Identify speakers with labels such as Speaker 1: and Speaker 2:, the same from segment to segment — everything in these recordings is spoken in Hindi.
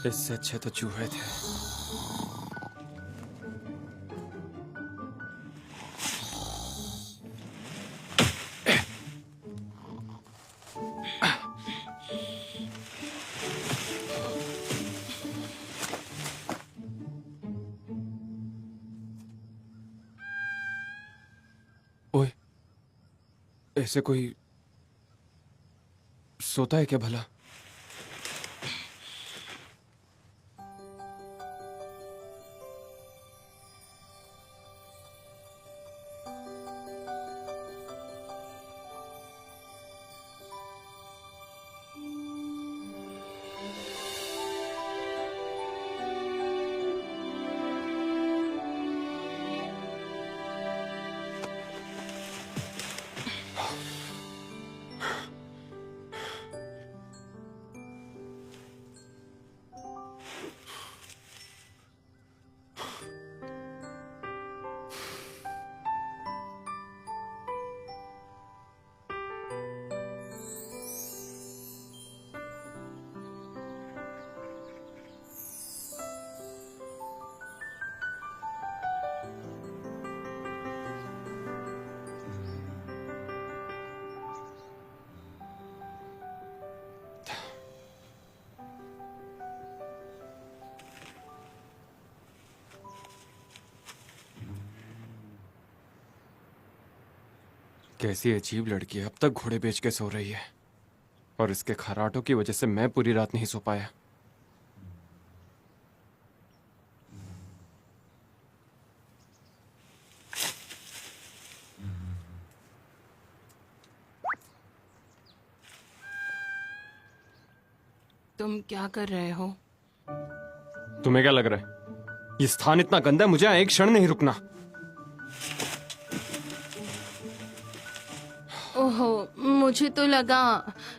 Speaker 1: इससे अच्छे तो चूहे थे। ओए, ऐसे कोई सोता है क्या भला? कैसी अजीब लड़की है, अब तक घोड़े बेच के सो रही है और इसके खर्राटों की वजह से मैं पूरी रात नहीं सो पाया।
Speaker 2: तुम क्या कर रहे हो?
Speaker 1: तुम्हें क्या लग रहा है ये स्थान इतना गंदा है, मुझे यहाँ एक क्षण नहीं रुकना।
Speaker 2: ओहो, मुझे तो लगा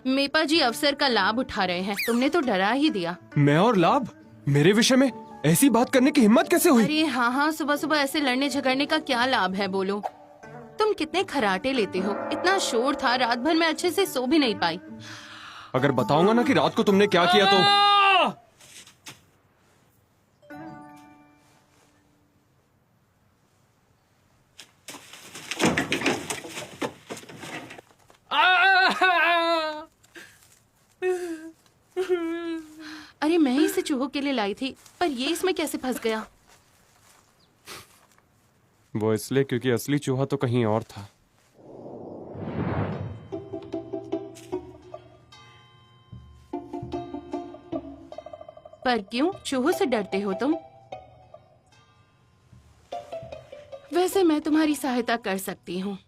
Speaker 2: मेपा जी अवसर का लाभ उठा रहे हैं। तुमने तो डरा ही दिया।
Speaker 1: मैं और लाभ? मेरे विषय में ऐसी बात करने की हिम्मत कैसे हुई?
Speaker 2: अरे हाँ हाँ, सुबह सुबह ऐसे लड़ने झगड़ने का क्या लाभ है बोलो? तुम कितने खराटे लेते हो। इतना शोर था, रात भर मैं अच्छे से सो भी नहीं पाई।
Speaker 1: अगर बताऊंगा ना कि रात को तुमने क्या किया तो
Speaker 2: अरे मैं ही इसे चूहों के लिए लाई थी, पर ये इसमें कैसे फंस गया?
Speaker 1: वो इसलिए क्योंकि असली चूहा तो कहीं और था।
Speaker 2: पर क्यों चूहों से डरते हो तुम? वैसे मैं तुम्हारी सहायता कर सकती हूँ।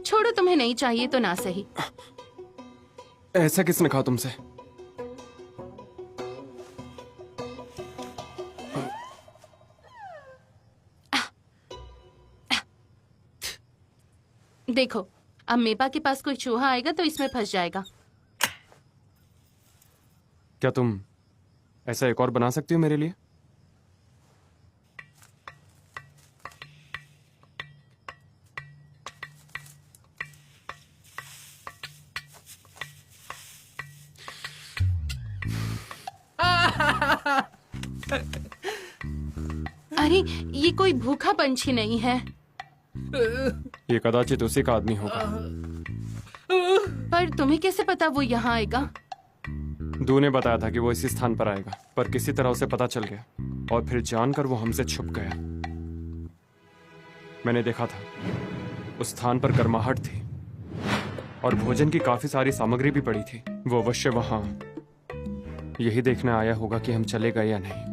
Speaker 2: छोड़ो, तुम्हें नहीं चाहिए तो ना सही।
Speaker 1: ऐसा किसने कहा तुमसे?
Speaker 2: देखो, अब मेपा के पास कोई चूहा आएगा तो इसमें फंस जाएगा।
Speaker 1: क्या तुम ऐसा एक और बना सकती हो मेरे लिए?
Speaker 2: अरे ये कोई भूखा पंछी नहीं है।
Speaker 1: ये कदाचित उसी का आदमी होगा।
Speaker 2: पर तुम्हें कैसे पता वो यहाँ आएगा?
Speaker 1: दू ने बताया था कि वो इसी स्थान पर आएगा, पर किसी तरह उसे पता चल गया और फिर जानकर वो हमसे छुप गया। मैंने देखा था उस स्थान पर गर्माहट थी और भोजन की काफी सारी सामग्री भी पड़ी थी। वो अवश्य वहां यही देखने आया होगा कि हम चले गए या नहीं।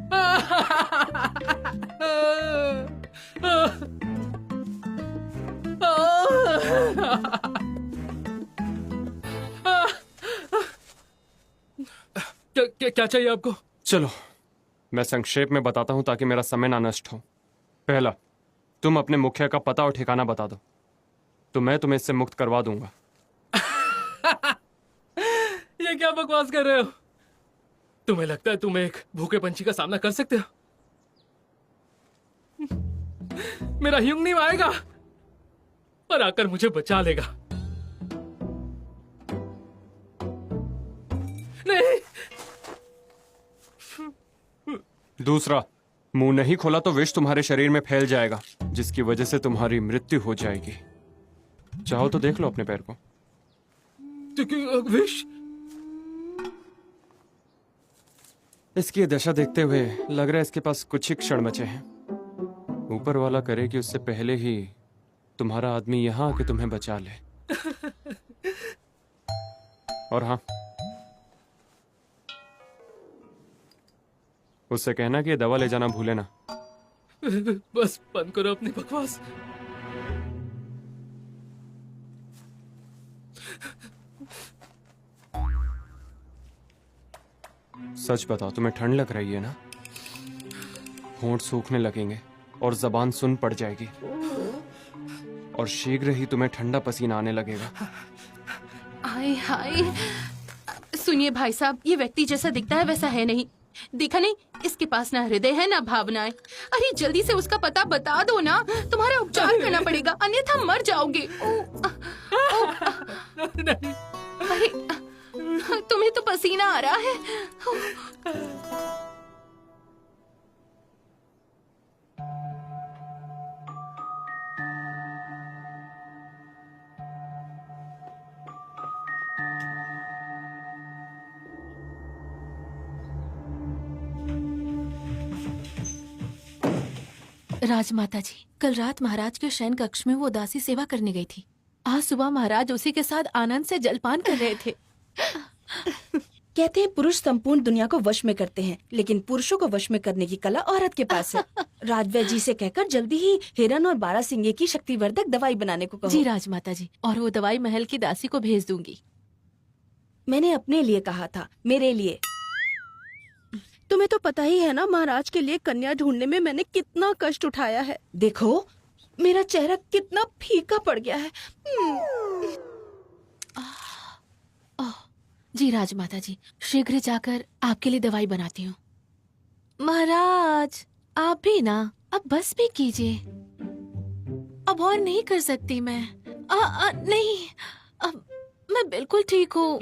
Speaker 3: क्या चाहिए आपको?
Speaker 1: चलो मैं संक्षेप में बताता हूं ताकि मेरा समय ना नष्ट हो। पहला, तुम अपने मुखिया का पता और ठिकाना बता दो तो मैं तुम्हें इससे मुक्त करवा दूंगा।
Speaker 3: ये क्या बकवास कर रहे हो? तुम्हें लगता है तुम एक भूखे पंछी का सामना कर सकते हो? मेरा ह्यूंगनीम आएगा और आकर मुझे बचा लेगा।
Speaker 1: दूसरा, मुंह नहीं खोला तो विष तुम्हारे शरीर में फैल जाएगा, जिसकी वजह से तुम्हारी मृत्यु हो जाएगी। चाहो तो देख लो अपने पैर को।
Speaker 3: विश,
Speaker 1: इसकी ये दशा देखते हुए लग रहा है इसके पास कुछ ही क्षण बचे हैं। ऊपर वाला करे कि उससे पहले ही तुम्हारा आदमी यहाँ आके तुम्हें बचा ले। और हाँ, उससे कहना कि ये दवा ले जाना भूले ना।
Speaker 3: बस बंद करो अपनी बकवास।
Speaker 1: सच बताओ, तुम्हें ठंड लग रही है ना? होंठ सूखने लगेंगे और जबान सुन पड़ जाएगी, और शीघ्र ही तुम्हें ठंडा पसीना आने लगेगा।
Speaker 2: हाय हाय, सुनिए भाई साहब, ये व्यक्ति जैसा दिखता है वैसा है नहीं। देखा नहीं, इसके पास ना हृदय है ना भावनाएं। अरे जल्दी से उसका पता बता दो ना, तुम्हारा उपचार करना पड़ेगा, अन्यथा मर जाओगे।
Speaker 3: नहीं।
Speaker 2: अरे तुम्हें तो पसीना आ रहा है।
Speaker 4: राजमाता जी, कल रात महाराज के शयन कक्ष में वो दासी सेवा करने गई थी। आज सुबह महाराज उसी के साथ आनंद से जलपान कर रहे थे।
Speaker 5: कहते हैं पुरुष संपूर्ण दुनिया को वश में करते हैं, लेकिन पुरुषों को वश में करने की कला औरत के पास है। राजवैद्य जी से कहकर जल्दी ही हिरन और बारहसिंगे की शक्तिवर्धक दवाई बनाने को कहो।
Speaker 4: जी राजमाता जी, और वो दवाई महल की दासी को भेज दूंगी।
Speaker 5: मैंने अपने लिए कहा था, मेरे लिए। तुम्हें तो पता ही है ना महाराज के लिए कन्या ढूंढने में मैंने कितना कष्ट उठाया है। देखो मेरा चेहरा कितना फीका पड़ गया है।
Speaker 4: जी राजमाता जी, शीघ्र जाकर आपके लिए दवाई बनाती हूँ। महाराज आप भी ना अब बस भी कीजिए, अब और नहीं कर सकती मैं। नहीं, अब मैं बिल्कुल ठीक हूँ।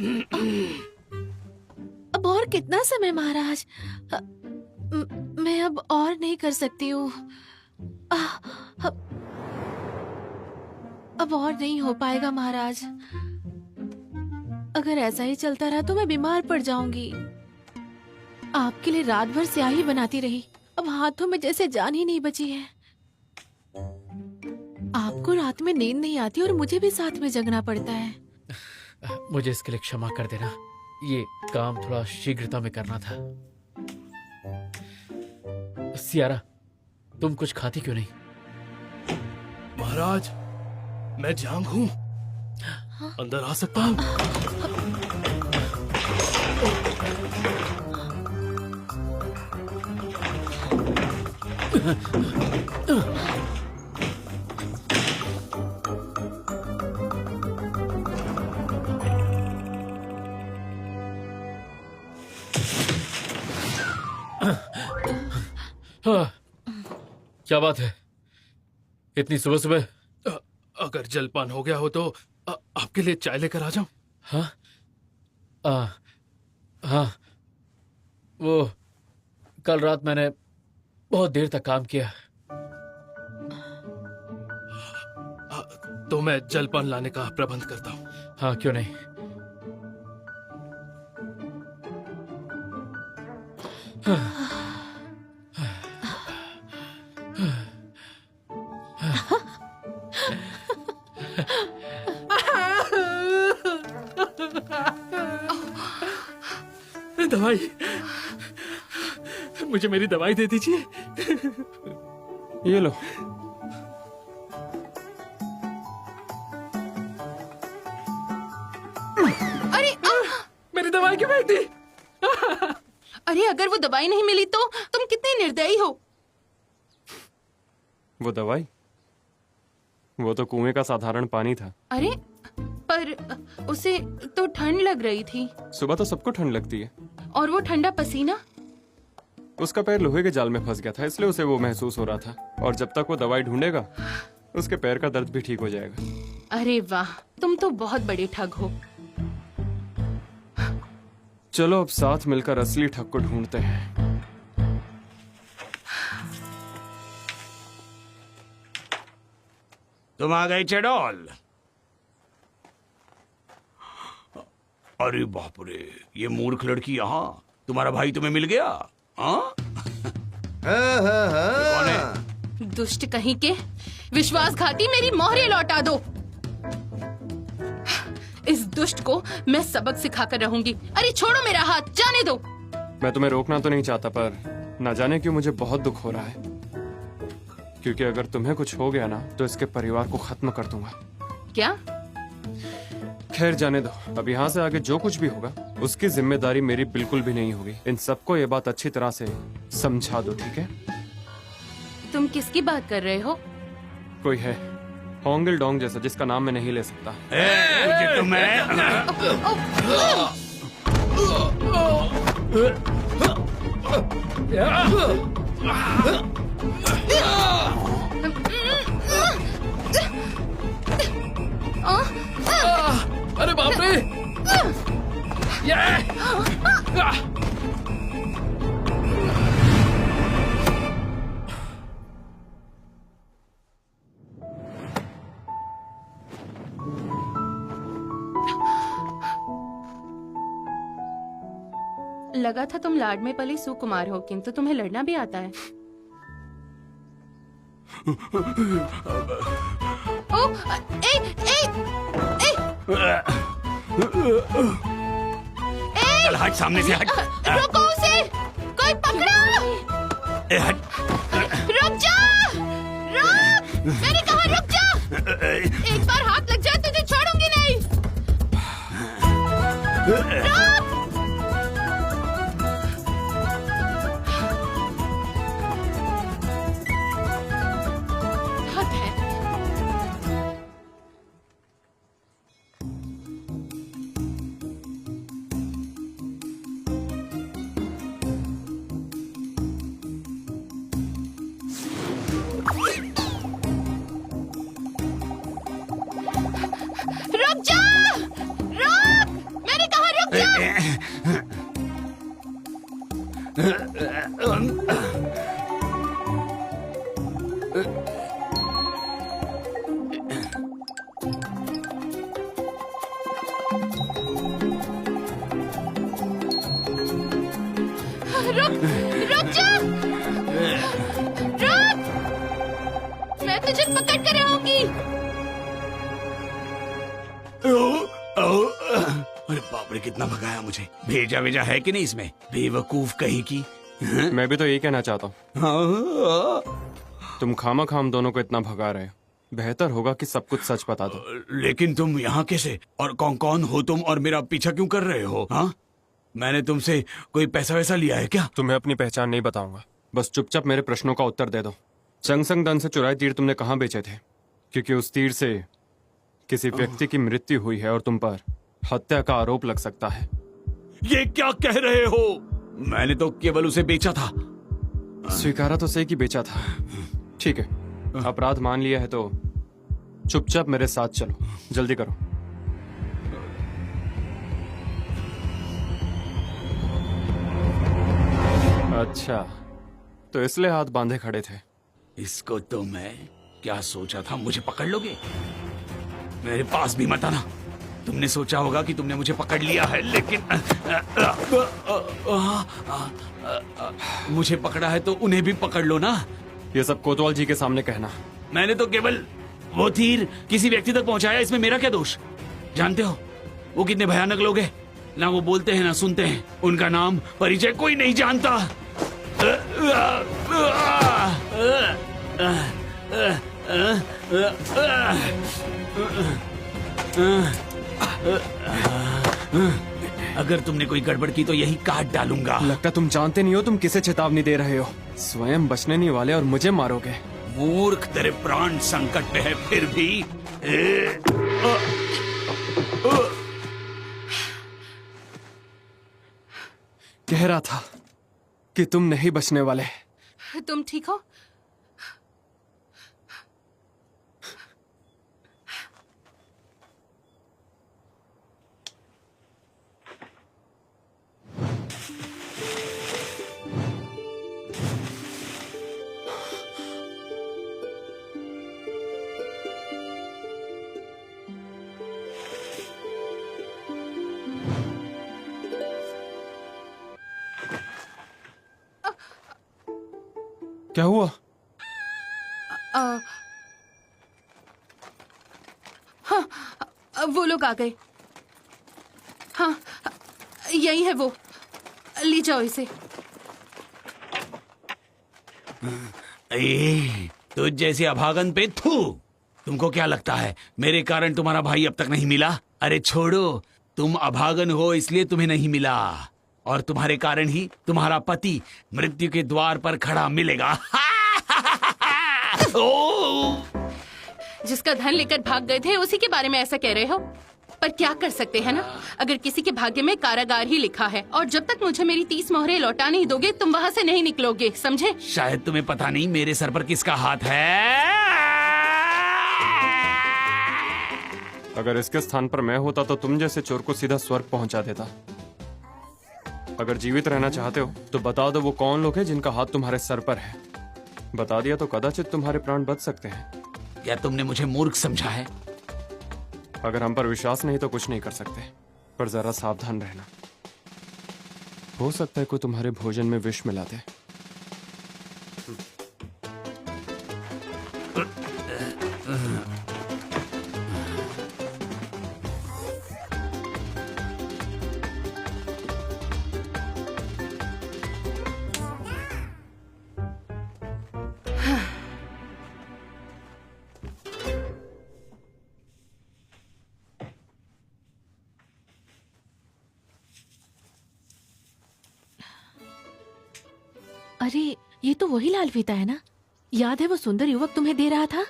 Speaker 4: अब और कितना समय महाराज, मैं अब और नहीं कर सकती हूँ। अब और नहीं हो पाएगा महाराज। अगर ऐसा ही चलता रहा तो मैं बीमार पड़ जाऊंगी। आपके लिए रात भर स्याही बनाती रही, अब हाथों में जैसे जान ही नहीं बची है। आपको रात में नींद नहीं आती और मुझे भी साथ में जगना पड़ता है।
Speaker 3: मुझे इसके लिए क्षमा कर देना, ये काम थोड़ा शीघ्रता में करना था। सियारा, तुम कुछ खाती क्यों नहीं?
Speaker 6: महाराज, मैं जांग हूँ, अंदर आ सकता हूँ?
Speaker 3: क्या बात है, इतनी सुबह सुबह?
Speaker 6: अगर जलपान हो गया हो तो आपके लिए चाय लेकर आ जाऊं?
Speaker 3: हाँ, हाँ, वो कल रात मैंने बहुत देर तक काम किया।
Speaker 6: तो मैं जलपान लाने का प्रबंध करता हूँ।
Speaker 3: हाँ, क्यों नहीं।
Speaker 6: दवाई, मुझे मेरी दवाई दे दीजिए।
Speaker 1: ये लो।
Speaker 2: अरे
Speaker 6: मेरी दवाई क्यों फेंक दी?
Speaker 2: अरे अगर वो दवाई नहीं मिली तो तुम कितने निर्दयी हो।
Speaker 1: वो दवाई, वो तो कुएं का साधारण पानी था।
Speaker 2: अरे पर उसे तो ठंड लग रही थी।
Speaker 1: सुबह तो सबको ठंड लगती है।
Speaker 2: और वो ठंडा पसीना।
Speaker 1: उसका पैर लोहे के जाल में फंस गया था, इसलिए उसे वो महसूस हो रहा था। और जब तक वो दवाई ढूंढेगा उसके पैर का दर्द भी ठीक हो जाएगा।
Speaker 2: अरे वाह, तुम तो बहुत बड़े ठग हो।
Speaker 1: चलो अब साथ मिलकर असली ठग को ढूंढते हैं।
Speaker 7: तुम आ गए चेडोल। अरे बाप रे, ये मूर्ख लड़की यहाँ। तुम्हारा भाई तुम्हें मिल गया? हाँ? ये कौन है?
Speaker 2: दुष्ट कहीं के, विश्वासघाती, मेरी मोहरे लौटा दो। इस दुष्ट को मैं सबक सिखाकर रहूंगी। अरे छोड़ो मेरा हाथ, जाने दो।
Speaker 1: मैं तुम्हें रोकना तो नहीं चाहता, पर न जाने क्यों मुझे बहुत दुख हो रहा है। क्योंकि अगर तुम्हें कुछ हो गया ना तो इसके परिवार को खत्म कर दूंगा।
Speaker 2: क्या?
Speaker 1: खैर जाने दो। अब यहाँ से आगे जो कुछ भी होगा उसकी जिम्मेदारी मेरी बिल्कुल भी नहीं होगी। इन सबको ये बात अच्छी तरह से समझा दो, ठीक है?
Speaker 2: तुम किसकी बात कर रहे हो?
Speaker 1: कोई है होंगिल डोंग जैसा, जिसका नाम मैं नहीं ले सकता।
Speaker 7: मुझे तो मैं
Speaker 3: अरे बाप रे!
Speaker 2: लगा था तुम लाड में पली सुकुमार हो, किंतु तुम्हें लड़ना भी आता है। ओ, ए, ए, ए,
Speaker 7: चल हट, सामने से हट।
Speaker 2: रुको उसे, कोई पकड़ो।
Speaker 7: हट।
Speaker 2: रुक जा, रुक, मैंने कहा रुक जा। एक बार हाथ लग जाए तुझे छोड़ूंगी नहीं। रुक। हद है। रुक जा, रुक, मैंने कहा रुक जा। रुक, रुक जा, रुक, मैं तुझे पकड़ कर रहूंगी।
Speaker 7: अरे बाप रे, कितना भगाया मुझे। भेजा वेजा है कि नहीं इसमें, बेवकूफ कहीं की।
Speaker 1: मैं भी तो यही कहना चाहता हूँ। तुम खामा खाम दोनों को इतना भगा रहे हो, बेहतर होगा कि सब कुछ सच बता दो।
Speaker 7: लेकिन तुम यहाँ कैसे, और कौन कौन हो तुम, और मेरा पीछा क्यों कर रहे हो? हाँ, मैंने तुमसे कोई पैसा वैसा लिया है क्या?
Speaker 1: तुम्हें अपनी पहचान नहीं बताऊंगा, बस चुपचाप मेरे प्रश्नों का उत्तर दे दो। चंगसंग दन से चुराए तीर तुमने कहाँ बेचे थे? क्योंकि उस तीर से किसी व्यक्ति की मृत्यु हुई है और तुम पर हत्या का आरोप लग सकता है।
Speaker 7: ये क्या कह रहे हो? मैंने तो केवल उसे बेचा था।
Speaker 1: स्वीकारा तो सही कि बेचा था। ठीक है, अपराध मान लिया है तो चुपचाप मेरे साथ चलो, जल्दी करो। अच्छा, तो इसलिए हाथ बांधे खड़े थे।
Speaker 7: इसको तो मैं क्या सोचा था, मुझे पकड़ लोगे? मेरे पास भी मत आना। तुमने सोचा होगा कि तुमने मुझे पकड़ लिया है, लेकिन मुझे पकड़ा है तो उन्हें भी पकड़ लो ना।
Speaker 1: ये सब कोतवाल जी के सामने कहना।
Speaker 7: मैंने तो केवल वो तीर किसी व्यक्ति तक पहुंचाया, इसमें मेरा क्या दोष? जानते हो वो कितने भयानक लोग हैं? ना वो बोलते हैं ना सुनते हैं, उनका नाम परिचय कोई नहीं जानता। अगर तुमने कोई गड़बड़ की तो यही काट डालूंगा।
Speaker 1: लगता तुम जानते नहीं हो तुम किसे चेतावनी दे रहे हो। स्वयं बचने नहीं वाले और मुझे मारोगे।
Speaker 7: मूर्ख, तेरे प्राण संकट में है फिर भी।
Speaker 1: कह रहा था कि तुम नहीं बचने वाले।
Speaker 2: तुम ठीक हो?
Speaker 1: क्या हुआ?
Speaker 2: हाँ, वो लोग आ गए। हाँ, यही है वो। ले जाओ इसे।
Speaker 7: तुझ जैसे अभागन पे थू। तुमको क्या लगता है मेरे कारण तुम्हारा भाई अब तक नहीं मिला? अरे छोड़ो, तुम अभागन हो इसलिए तुम्हें नहीं मिला, और तुम्हारे कारण ही तुम्हारा पति मृत्यु के द्वार पर खड़ा मिलेगा। ओ!
Speaker 2: जिसका धन लेकर भाग गए थे उसी के बारे में ऐसा कह रहे हो? पर क्या कर सकते हैं ना, अगर किसी के भाग्य में कारागार ही लिखा है, और जब तक मुझे मेरी 30 मोहरे लौटा नहीं दोगे तुम वहाँ से नहीं निकलोगे, समझे?
Speaker 7: शायद तुम्हें पता नहीं मेरे सर पर किसका हाथ है।
Speaker 1: अगर इसके स्थान पर मैं होता तो तुम जैसे चोर को सीधा स्वर्ग पहुंचा देता। अगर जीवित रहना चाहते हो तो बता दो वो कौन लोग हैं जिनका हाथ तुम्हारे सर पर है। बता दिया तो कदाचित तुम्हारे प्राण बच सकते हैं।
Speaker 7: क्या तुमने मुझे मूर्ख समझा है?
Speaker 1: अगर हम पर विश्वास नहीं तो कुछ नहीं कर सकते, पर जरा सावधान रहना। हो सकता है कोई तुम्हारे भोजन में विष मिला दे।
Speaker 4: अरे ये तो वही लाल फीता है ना? याद है वो सुंदर युवक तुम्हें दे रहा था?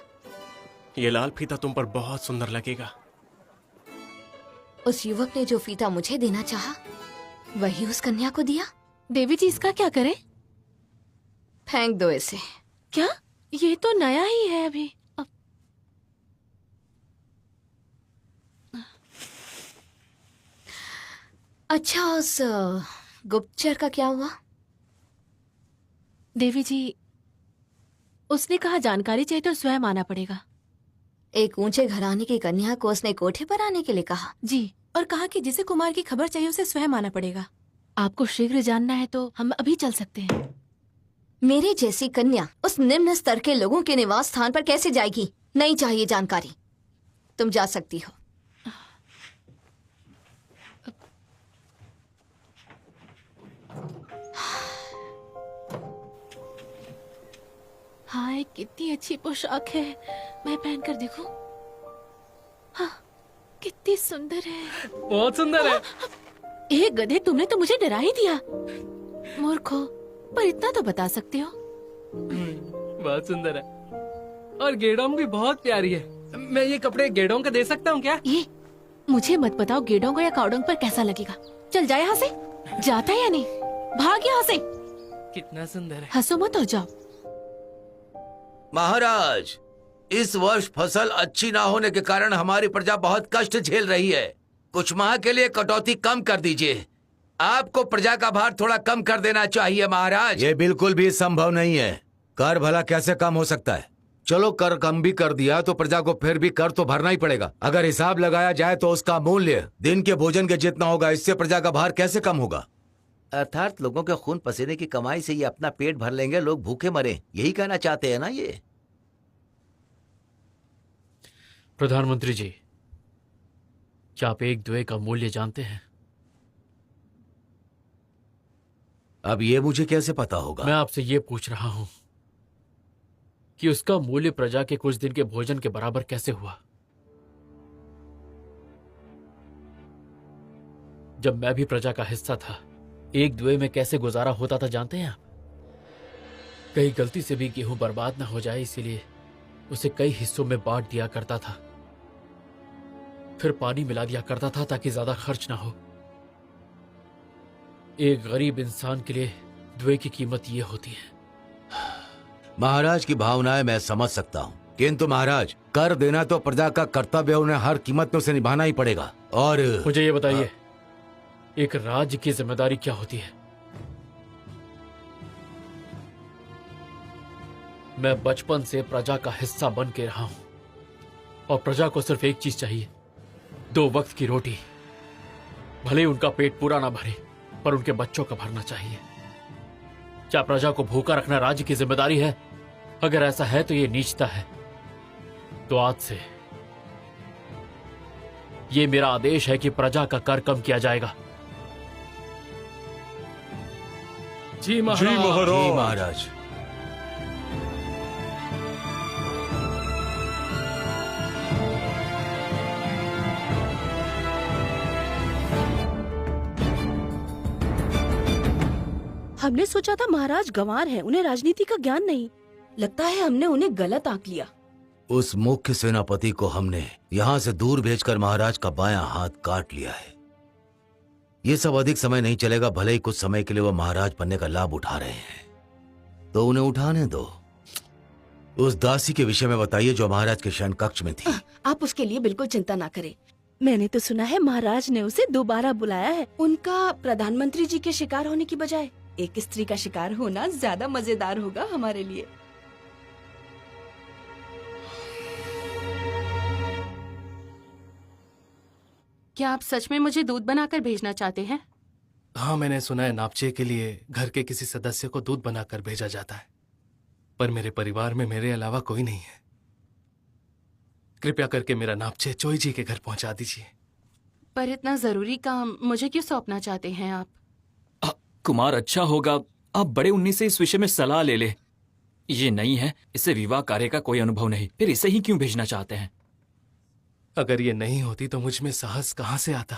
Speaker 8: ये लाल फीता तुम पर बहुत सुंदर लगेगा।
Speaker 9: उस युवक ने जो फीता मुझे देना चाहा, वही उस कन्या को दिया।
Speaker 4: देवी जी इसका क्या करें?
Speaker 9: फेंक दो इसे।
Speaker 4: क्या? ये तो नया ही है अभी।
Speaker 9: अच्छा, उस गुप्तचर का क्या हुआ?
Speaker 4: देवी जी, उसने कहा जानकारी चाहिए तो स्वयं आना पड़ेगा।
Speaker 9: एक ऊंचे घराने की कन्या को उसने कोठे पर आने के लिए कहा?
Speaker 4: जी, और कहा कि जिसे कुमार की खबर चाहिए उसे स्वयं आना पड़ेगा। आपको शीघ्र जानना है तो हम अभी चल सकते हैं।
Speaker 9: मेरे जैसी कन्या उस निम्न स्तर के लोगों के निवास स्थान पर कैसे जाएगी? नहीं चाहिए जानकारी, तुम जा सकती हो।
Speaker 4: हाय, कितनी अच्छी पोशाक है। मैं पहन कर देखूं? हाँ, कितनी सुंदर है।
Speaker 3: बहुत सुंदर है।
Speaker 4: ए गधे, तुमने तो मुझे डरा ही दिया। मूर्खो, पर इतना तो बता सकते हो।
Speaker 3: बहुत सुंदर है, और गेडोंग भी बहुत प्यारी है। मैं ये कपड़े गेडोंग का दे सकता हूँ क्या?
Speaker 4: ये मुझे मत बताओ गेडोंग या काउडोंग पर कैसा लगेगा। चल जा यहाँ से। जाता है या नहीं? भाग यहाँ से।
Speaker 3: कितना सुंदर है।
Speaker 4: हंसो मत और जाओ।
Speaker 10: महाराज, इस वर्ष फसल अच्छी ना होने के कारण हमारी प्रजा बहुत कष्ट झेल रही है। कुछ माह के लिए कटौती कम कर दीजिए। आपको प्रजा का भार थोड़ा कम कर देना चाहिए महाराज।
Speaker 11: ये बिल्कुल भी संभव नहीं है। कर भला कैसे कम हो सकता है? चलो कर कम भी कर दिया तो प्रजा को फिर भी कर तो भरना ही पड़ेगा। अगर हिसाब लगाया जाए तो उसका मूल्य दिन के भोजन के जितना होगा, इससे प्रजा का भार कैसे कम होगा?
Speaker 10: अर्थात लोगों के खून पसीने की कमाई से ये अपना पेट भर लेंगे, लोग भूखे मरे, यही कहना चाहते हैं ना ये?
Speaker 3: प्रधानमंत्री जी, क्या आप एक द्वे का मूल्य जानते हैं?
Speaker 11: अब ये मुझे कैसे पता होगा?
Speaker 3: मैं आपसे ये पूछ रहा हूं कि उसका मूल्य प्रजा के कुछ दिन के भोजन के बराबर कैसे हुआ? जब मैं भी प्रजा का हिस्सा था, एक द्वे में कैसे गुजारा होता था जानते हैं आप? कहीं गलती से भी गेहूं बर्बाद ना हो जाए, इसीलिए उसे कई हिस्सों में बांट दिया करता था। फिर पानी मिला दिया करता था ताकि ज्यादा खर्च ना हो। एक गरीब इंसान के लिए द्वे की कीमत ये होती है।
Speaker 11: महाराज की भावनाएं मैं समझ सकता हूँ, किंतु महाराज, कर देना तो प्रजा का कर्तव्य, उन्हें हर कीमत में उसे निभाना ही पड़ेगा। और
Speaker 3: मुझे ये बताइए, एक राज्य की जिम्मेदारी क्या होती है? मैं बचपन से प्रजा का हिस्सा बन के रहा हूं, और प्रजा को सिर्फ एक चीज चाहिए, 2 वक्त की रोटी। भले उनका पेट पूरा ना भरे, पर उनके बच्चों का भरना चाहिए। क्या प्रजा को भूखा रखना राज्य की जिम्मेदारी है? अगर ऐसा है तो ये नीचता है। तो आज से ये मेरा आदेश है कि प्रजा का कर कम किया जाएगा।
Speaker 6: जी महाराज।
Speaker 11: जी महाराज।
Speaker 5: हमने सोचा था महाराज गंवार हैं, उन्हें राजनीति का ज्ञान नहीं। लगता है हमने उन्हें गलत आंक लिया।
Speaker 11: उस मुख्य सेनापति को हमने यहाँ से दूर भेजकर महाराज का बायां हाथ काट लिया है। ये सब अधिक समय नहीं चलेगा, भले ही कुछ समय के लिए वो महाराज बनने का लाभ उठा रहे हैं, तो उन्हें उठाने दो। उस दासी के विषय में बताइए जो महाराज के शयन कक्ष में थी।
Speaker 5: आप उसके लिए बिल्कुल चिंता ना करें। मैंने तो सुना है महाराज ने उसे दोबारा बुलाया है। उनका प्रधानमंत्री जी के शिकार होने की बजाय एक स्त्री का शिकार होना ज्यादा मजेदार होगा हमारे लिए।
Speaker 2: क्या आप सच में मुझे दूध बनाकर भेजना चाहते हैं?
Speaker 6: हाँ, मैंने सुना है नापचे के लिए घर के किसी सदस्य को दूध बनाकर भेजा जाता है, पर मेरे परिवार में मेरे अलावा कोई नहीं है। कृपया करके मेरा नापचे चोई जी के घर पहुंचा दीजिए।
Speaker 2: पर इतना जरूरी काम मुझे क्यों सौंपना चाहते हैं आप?
Speaker 12: कुमार, अच्छा होगा आप बड़े उन्नी से इस विषय में सलाह ले ले। ये नहीं है, इसे विवाह कार्य का कोई अनुभव नहीं, फिर इसे ही क्यों भेजना चाहते हैं?
Speaker 6: अगर ये नहीं होती तो मुझ में साहस कहां से आता।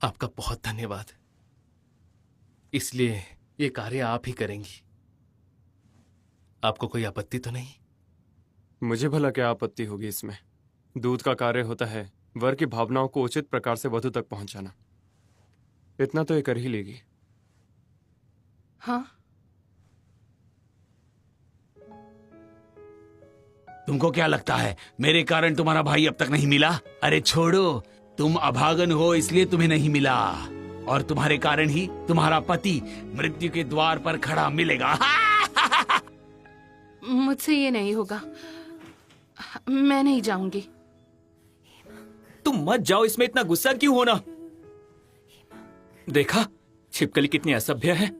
Speaker 6: आपका बहुत धन्यवाद। इसलिए ये कार्य आप ही करेंगी। आपको कोई आपत्ति तो नहीं?
Speaker 1: मुझे भला क्या आपत्ति होगी इसमें? दूध का कार्य होता है वर की भावनाओं को उचित प्रकार से वधु तक पहुंचाना। इतना तो ये कर ही लेगी।
Speaker 2: हाँ।
Speaker 7: तुमको क्या लगता है मेरे कारण तुम्हारा भाई अब तक नहीं मिला? अरे छोड़ो, तुम अभागन हो इसलिए तुम्हें नहीं मिला, और तुम्हारे कारण ही तुम्हारा पति मृत्यु के द्वार पर खड़ा मिलेगा।
Speaker 2: मुझसे ये नहीं होगा, मैं नहीं जाऊंगी।
Speaker 12: तुम मत जाओ, इसमें इतना गुस्सा क्यों होना? देखा छिपकली कितनी असभ्य है।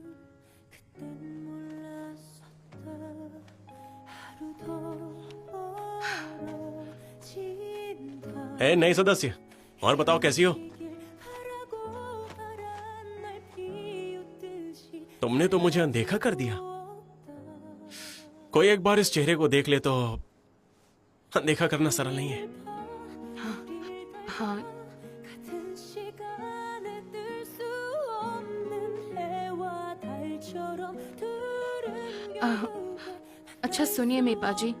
Speaker 8: ए नए सदस्य, और बताओ कैसी हो? तुमने तो मुझे अनदेखा कर दिया। कोई एक बार इस चेहरे को देख ले तो अनदेखा करना सरल नहीं है।
Speaker 2: हाँ। अच्छा सुनिए मेपा जी,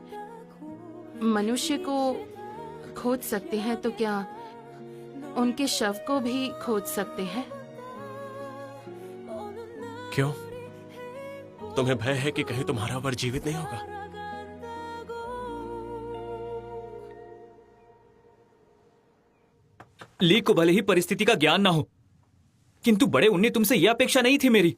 Speaker 2: मनुष्य को खोज सकते हैं तो क्या उनके शव को भी खोज सकते हैं?
Speaker 8: क्यों? तुम्हें भय है कि कहीं तुम्हारा वर जीवित नहीं होगा?
Speaker 12: ली को भले ही परिस्थिति का ज्ञान ना हो, किंतु बड़े उन्नी तुमसे यह अपेक्षा नहीं थी मेरी।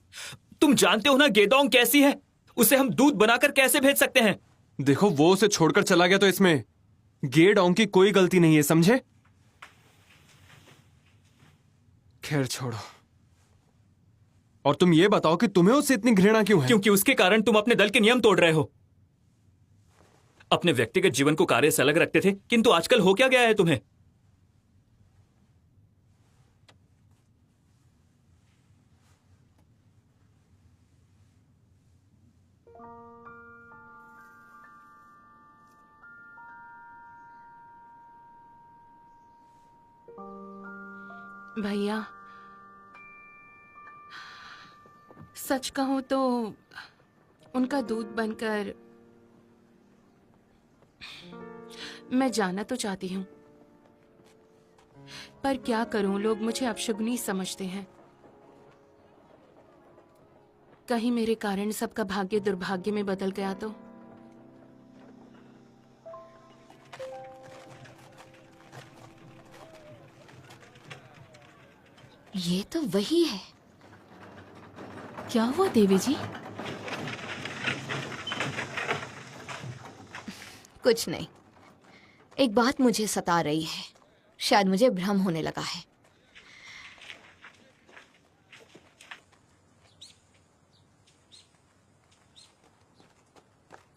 Speaker 12: तुम जानते हो ना गेदोंग कैसी है, उसे हम दूध बनाकर कैसे भेज सकते हैं?
Speaker 1: देखो वो उसे छोड़कर चला गया तो इसमें गेडोंग की कोई गलती नहीं है, समझे? खैर छोड़ो। और तुम ये बताओ कि तुम्हें उससे इतनी घृणा क्यों है?
Speaker 12: क्योंकि उसके कारण तुम अपने दल के नियम तोड़ रहे हो। अपने व्यक्तिगत जीवन को कार्य से अलग रखते थे, किंतु आजकल हो क्या गया है तुम्हें?
Speaker 2: भैया सच कहूं तो उनका दूध बनकर मैं जाना तो चाहती हूं, पर क्या करूं, लोग मुझे अपशगुनी समझते हैं। कहीं मेरे कारण सबका भाग्य दुर्भाग्य में बदल गया तो?
Speaker 9: ये तो वही है।
Speaker 4: क्या हुआ देवी जी?
Speaker 9: कुछ नहीं, एक बात मुझे सता रही है। शायद मुझे भ्रम होने लगा है।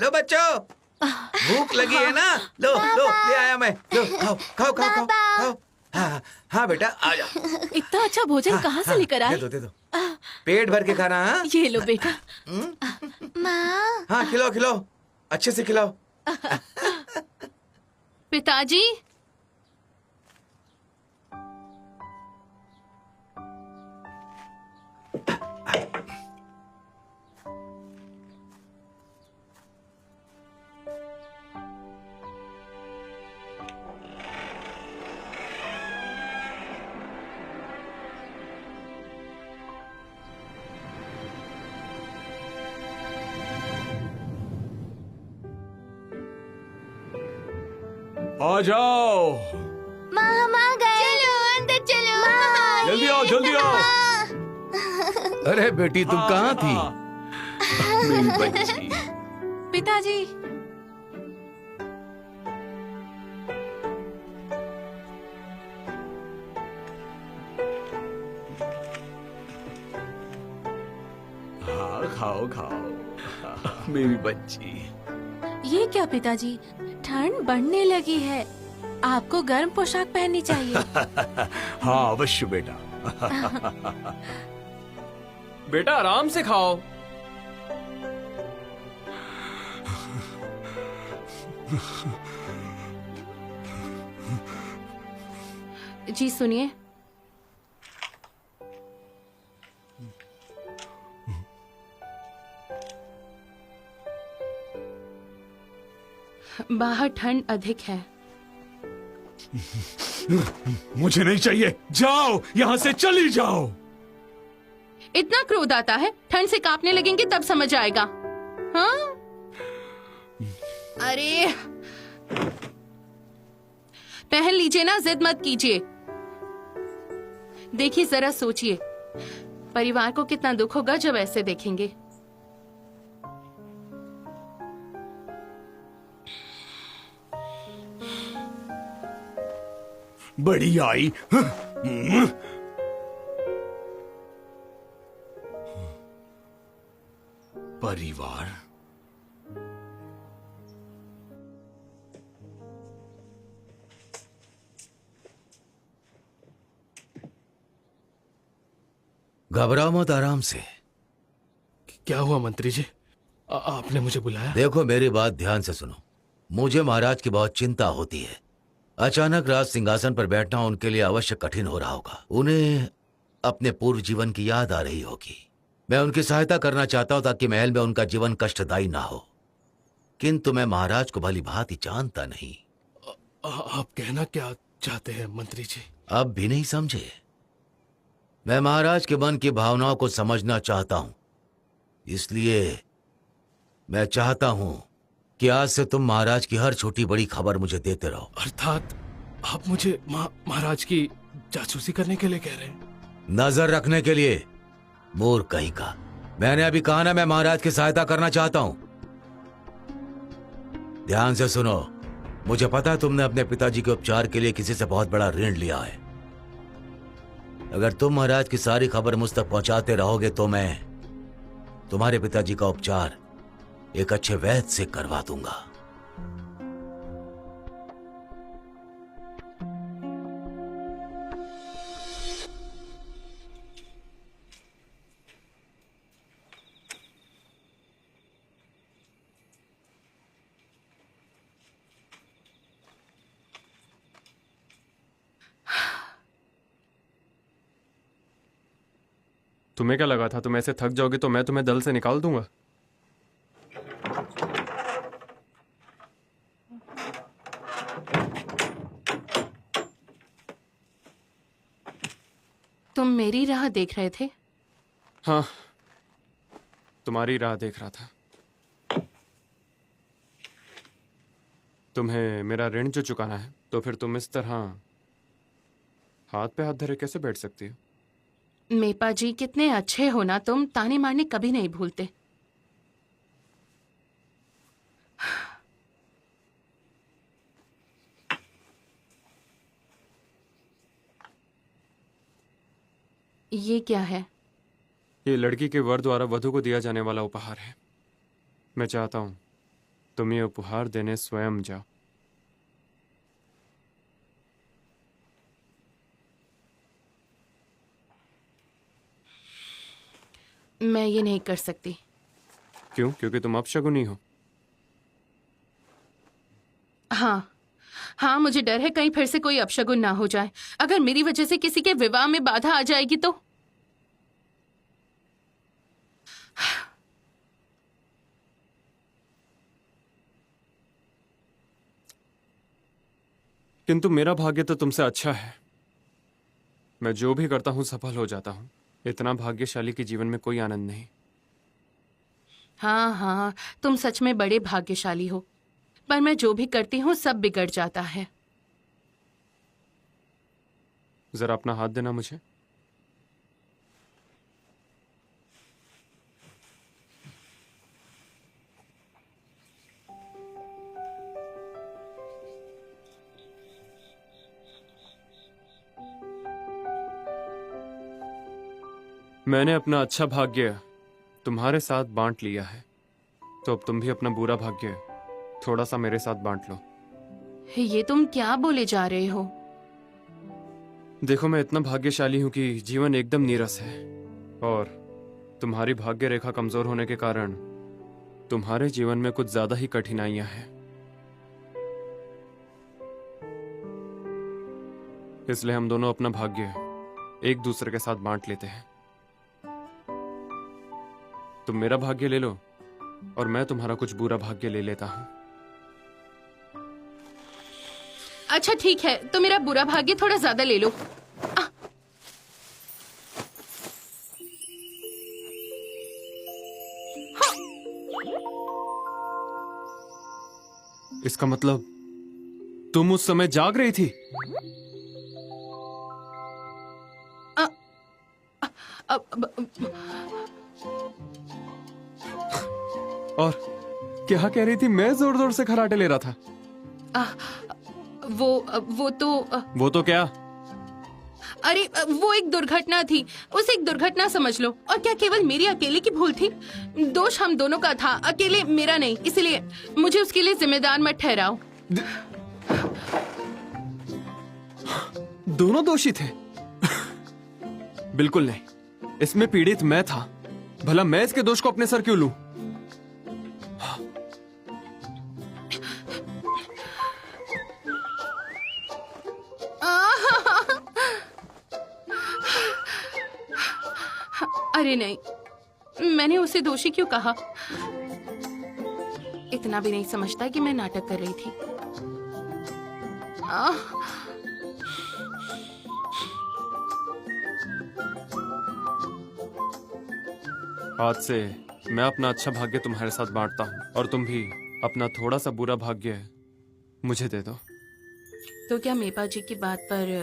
Speaker 10: लो बच्चों, भूख लगी है ना? लो लो, ले आया मैं। लो खाओ खाओ खाओ खाओ खाओ। हाँ हाँ बेटा, आ जाओ।
Speaker 4: इतना अच्छा भोजन कहाँ से लेकर आए?
Speaker 10: दे दो। पेट भर के खाना। हाँ
Speaker 4: ये लो बेटा।
Speaker 9: माँ,
Speaker 10: हाँ, खिलाओ खिलाओ, अच्छे से खिलाओ।
Speaker 2: पिताजी,
Speaker 12: आ जाओ,
Speaker 9: माँ हम आ गए। चलो अंदर चलो।
Speaker 12: जल्दी आओ, जल्दी आओ।
Speaker 11: अरे बेटी, तुम कहाँ थी?
Speaker 12: मेरी बच्ची।
Speaker 4: पिताजी,
Speaker 7: हाँ, खाओ खाओ मेरी बच्ची।
Speaker 4: ये क्या पिताजी? ठंड बढ़ने लगी है, आपको गर्म पोशाक पहननी चाहिए।
Speaker 7: हाँ अवश्य बेटा।
Speaker 1: बेटा आराम से खाओ।
Speaker 2: जी सुनिए, बाहर ठंड अधिक है।
Speaker 7: मुझे नहीं चाहिए, जाओ यहाँ से, चली जाओ।
Speaker 2: इतना क्रोध आता है? ठंड से कांपने लगेंगे तब समझ आएगा। हाँ? अरे पहन लीजिए ना, जिद मत कीजिए। देखिए जरा सोचिए, परिवार को कितना दुख होगा जब ऐसे देखेंगे।
Speaker 7: बड़ी आई। परिवार,
Speaker 11: घबराओ मत, आराम से।
Speaker 6: क्या हुआ मंत्री जी? आपने मुझे बुलाया?
Speaker 11: देखो, मेरी बात ध्यान से सुनो। मुझे महाराज की बहुत चिंता होती है। अचानक राज सिंहासन पर बैठना उनके लिए अवश्य कठिन हो रहा होगा। उन्हें अपने पूर्व जीवन की याद आ रही होगी। मैं उनकी सहायता करना चाहता हूं ताकि महल में उनका जीवन कष्टदायी ना हो, किंतु मैं महाराज को भली भांति जानता नहीं।
Speaker 6: आप कहना क्या चाहते हैं मंत्री जी?
Speaker 11: अब भी नहीं समझे? मैं महाराज के मन की भावनाओं को समझना चाहता हूं, इसलिए मैं चाहता हूं कि आज से तुम महाराज की हर छोटी बड़ी खबर मुझे देते रहो।
Speaker 6: अर्थात आप मुझे महाराज की जासूसी करने के लिए कह रहे हैं?
Speaker 11: नजर रखने के लिए, मूर्ख कहीं का। मैंने अभी कहा ना, मैं महाराज की सहायता करना चाहता हूं। ध्यान से सुनो, मुझे पता है तुमने अपने पिताजी के उपचार के लिए किसी से बहुत बड़ा ऋण लिया है। अगर तुम महाराज की सारी खबर मुझ तक पहुंचाते रहोगे तो मैं तुम्हारे पिताजी का उपचार एक अच्छे वैद्य से करवा दूंगा।
Speaker 1: तुम्हें क्या लगा था तुम ऐसे थक जाओगे तो मैं तुम्हें दल से निकाल दूंगा?
Speaker 2: तुम मेरी राह देख रहे थे?
Speaker 1: हाँ, तुम्हारी राह देख रहा था। तुम्हें मेरा ऋण जो चुकाना है, तो फिर तुम इस तरह हाथ पे हाथ धरे कैसे बैठ सकती हो?
Speaker 2: मेपा जी, कितने अच्छे हो ना तुम, ताने मारने कभी नहीं भूलते। ये क्या है?
Speaker 1: ये लड़की के वर द्वारा वधु को दिया जाने वाला उपहार है। मैं चाहता हूं तुम ये उपहार देने स्वयं जाओ।
Speaker 2: मैं ये नहीं कर सकती।
Speaker 1: क्यों? क्योंकि तुम अपशगुनी हो।
Speaker 2: हाँ हाँ, मुझे डर है कहीं फिर से कोई अपशगुन ना हो जाए। अगर मेरी वजह से किसी के विवाह में बाधा आ जाएगी तो।
Speaker 1: किंतु मेरा भाग्य तो तुमसे अच्छा है। मैं जो भी करता हूं सफल हो जाता हूं। इतना भाग्यशाली के जीवन में कोई आनंद नहीं।
Speaker 2: हाँ हाँ, तुम सच में बड़े भाग्यशाली हो, पर मैं जो भी करती हूँ सब बिगड़ जाता है।
Speaker 1: जरा अपना हाथ देना मुझे। मैंने अपना अच्छा भाग्य तुम्हारे साथ बांट लिया है, तो अब तुम भी अपना बुरा भाग्य थोड़ा सा मेरे साथ बांट लो।
Speaker 2: ये तुम क्या बोले जा रहे हो?
Speaker 1: देखो, मैं इतना भाग्यशाली हूं कि जीवन एकदम नीरस है, और तुम्हारी भाग्य रेखा कमजोर होने के कारण तुम्हारे जीवन में कुछ ज्यादा ही कठिनाइयां हैं। इसलिए हम दोनों अपना भाग्य एक दूसरे के साथ बांट लेते हैं। तुम मेरा भाग्य ले लो और मैं तुम्हारा कुछ बुरा भाग्य ले लेता हूं।
Speaker 2: अच्छा ठीक है, तो मेरा बुरा भाग्य थोड़ा ज्यादा ले लो।
Speaker 1: इसका मतलब तुम उस समय जाग रही थी? और क्या कह रही थी? मैं जोर जोर से खराटे ले रहा था। वो तो क्या?
Speaker 2: अरे वो एक दुर्घटना थी, उसे एक दुर्घटना समझ लो। और क्या केवल मेरी अकेले की भूल थी? दोष हम दोनों का था, अकेले मेरा नहीं। इसलिए मुझे उसके लिए जिम्मेदार मत ठहराओ।
Speaker 1: दोनों दोषी थे? बिल्कुल नहीं, इसमें पीड़ित मैं था। भला मैं इसके दोष को अपने सर क्यों लूं?
Speaker 2: अरे नहीं, मैंने उसे दोषी क्यों कहा? इतना भी नहीं समझता कि मैं नाटक कर रही थी।
Speaker 1: आज से मैं अपना अच्छा भाग्य तुम्हारे साथ बांटता हूँ, और तुम भी अपना थोड़ा सा बुरा भाग्य मुझे दे दो।
Speaker 2: तो क्या मेपा जी की बात पर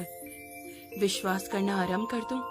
Speaker 2: विश्वास करना आरंभ कर दूं?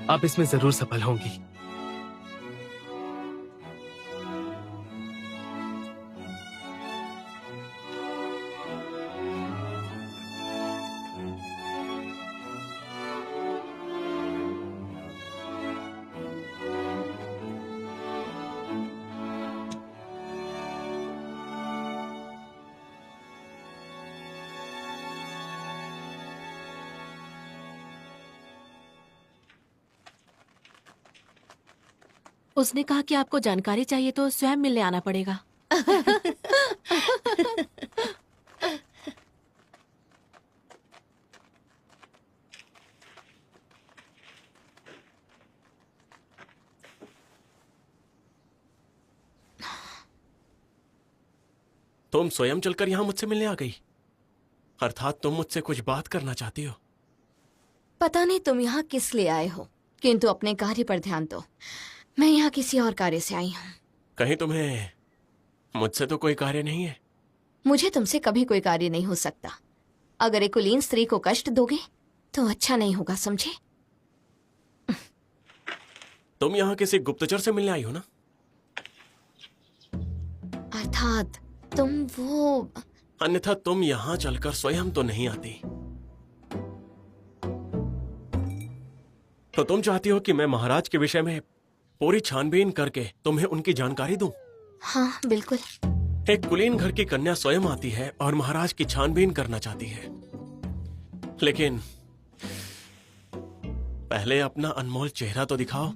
Speaker 6: आप इसमें जरूर सफल होंगी।
Speaker 4: उसने कहा कि आपको जानकारी चाहिए तो स्वयं मिलने आना पड़ेगा।
Speaker 8: तुम स्वयं चलकर यहाँ मुझसे मिलने आ गई, अर्थात तुम मुझसे कुछ बात करना चाहती हो।
Speaker 9: पता नहीं तुम यहाँ किस लिए आए हो, किंतु अपने कार्य पर ध्यान दो। मैं यहाँ किसी और कार्य से आई हूँ।
Speaker 8: कहीं तुम्हें मुझसे तो कोई कार्य नहीं है?
Speaker 9: मुझे तुमसे कभी कोई कार्य नहीं हो सकता। अगर एक कुलीन स्त्री को कष्ट दोगे तो अच्छा नहीं होगा, समझे?
Speaker 8: तुम यहाँ किसी गुप्तचर से मिलने आई हो ना?
Speaker 9: अर्थात तुम वो...
Speaker 8: अन्यथा तुम यहाँ चलकर स्वयं तो नहीं आती। तो तुम चाहती हो कि मैं महाराज के विषय में पूरी छानबीन करके तुम्हें उनकी जानकारी दूं?
Speaker 9: हाँ बिल्कुल।
Speaker 8: एक कुलीन घर की कन्या स्वयं आती है और महाराज की छानबीन करना चाहती है, लेकिन पहले अपना अनमोल चेहरा तो दिखाओ।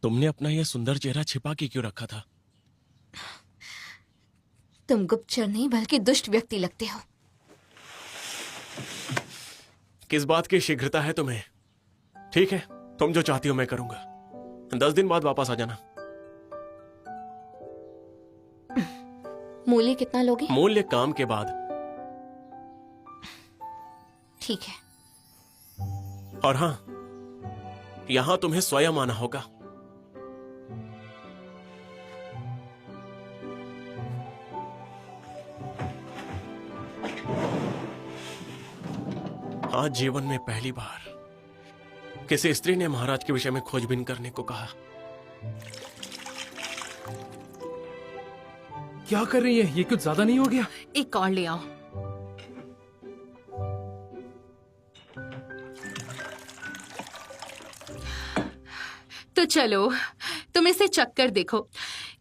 Speaker 8: तुमने अपना यह सुंदर चेहरा छिपा के क्यों रखा था?
Speaker 9: तुम गुप्तचर नहीं बल्कि दुष्ट व्यक्ति लगते हो।
Speaker 8: किस बात की शीघ्रता है तुम्हें? ठीक है, तुम जो चाहती हो मैं करूंगा। 10 दिन बाद वापस आ जाना।
Speaker 9: मूल्य कितना लोगे?
Speaker 8: मूल्य काम के बाद।
Speaker 9: ठीक है।
Speaker 8: और हाँ, यहां तुम्हें स्वयं आना होगा। आज जीवन में पहली बार किसी स्त्री ने महाराज के विषय में खोजबीन करने को कहा।
Speaker 6: क्या कर रही है? ये कुछ ज्यादा नहीं हो गया?
Speaker 2: एक और ले आओ। तो चलो, तुम इसे चक्कर देखो।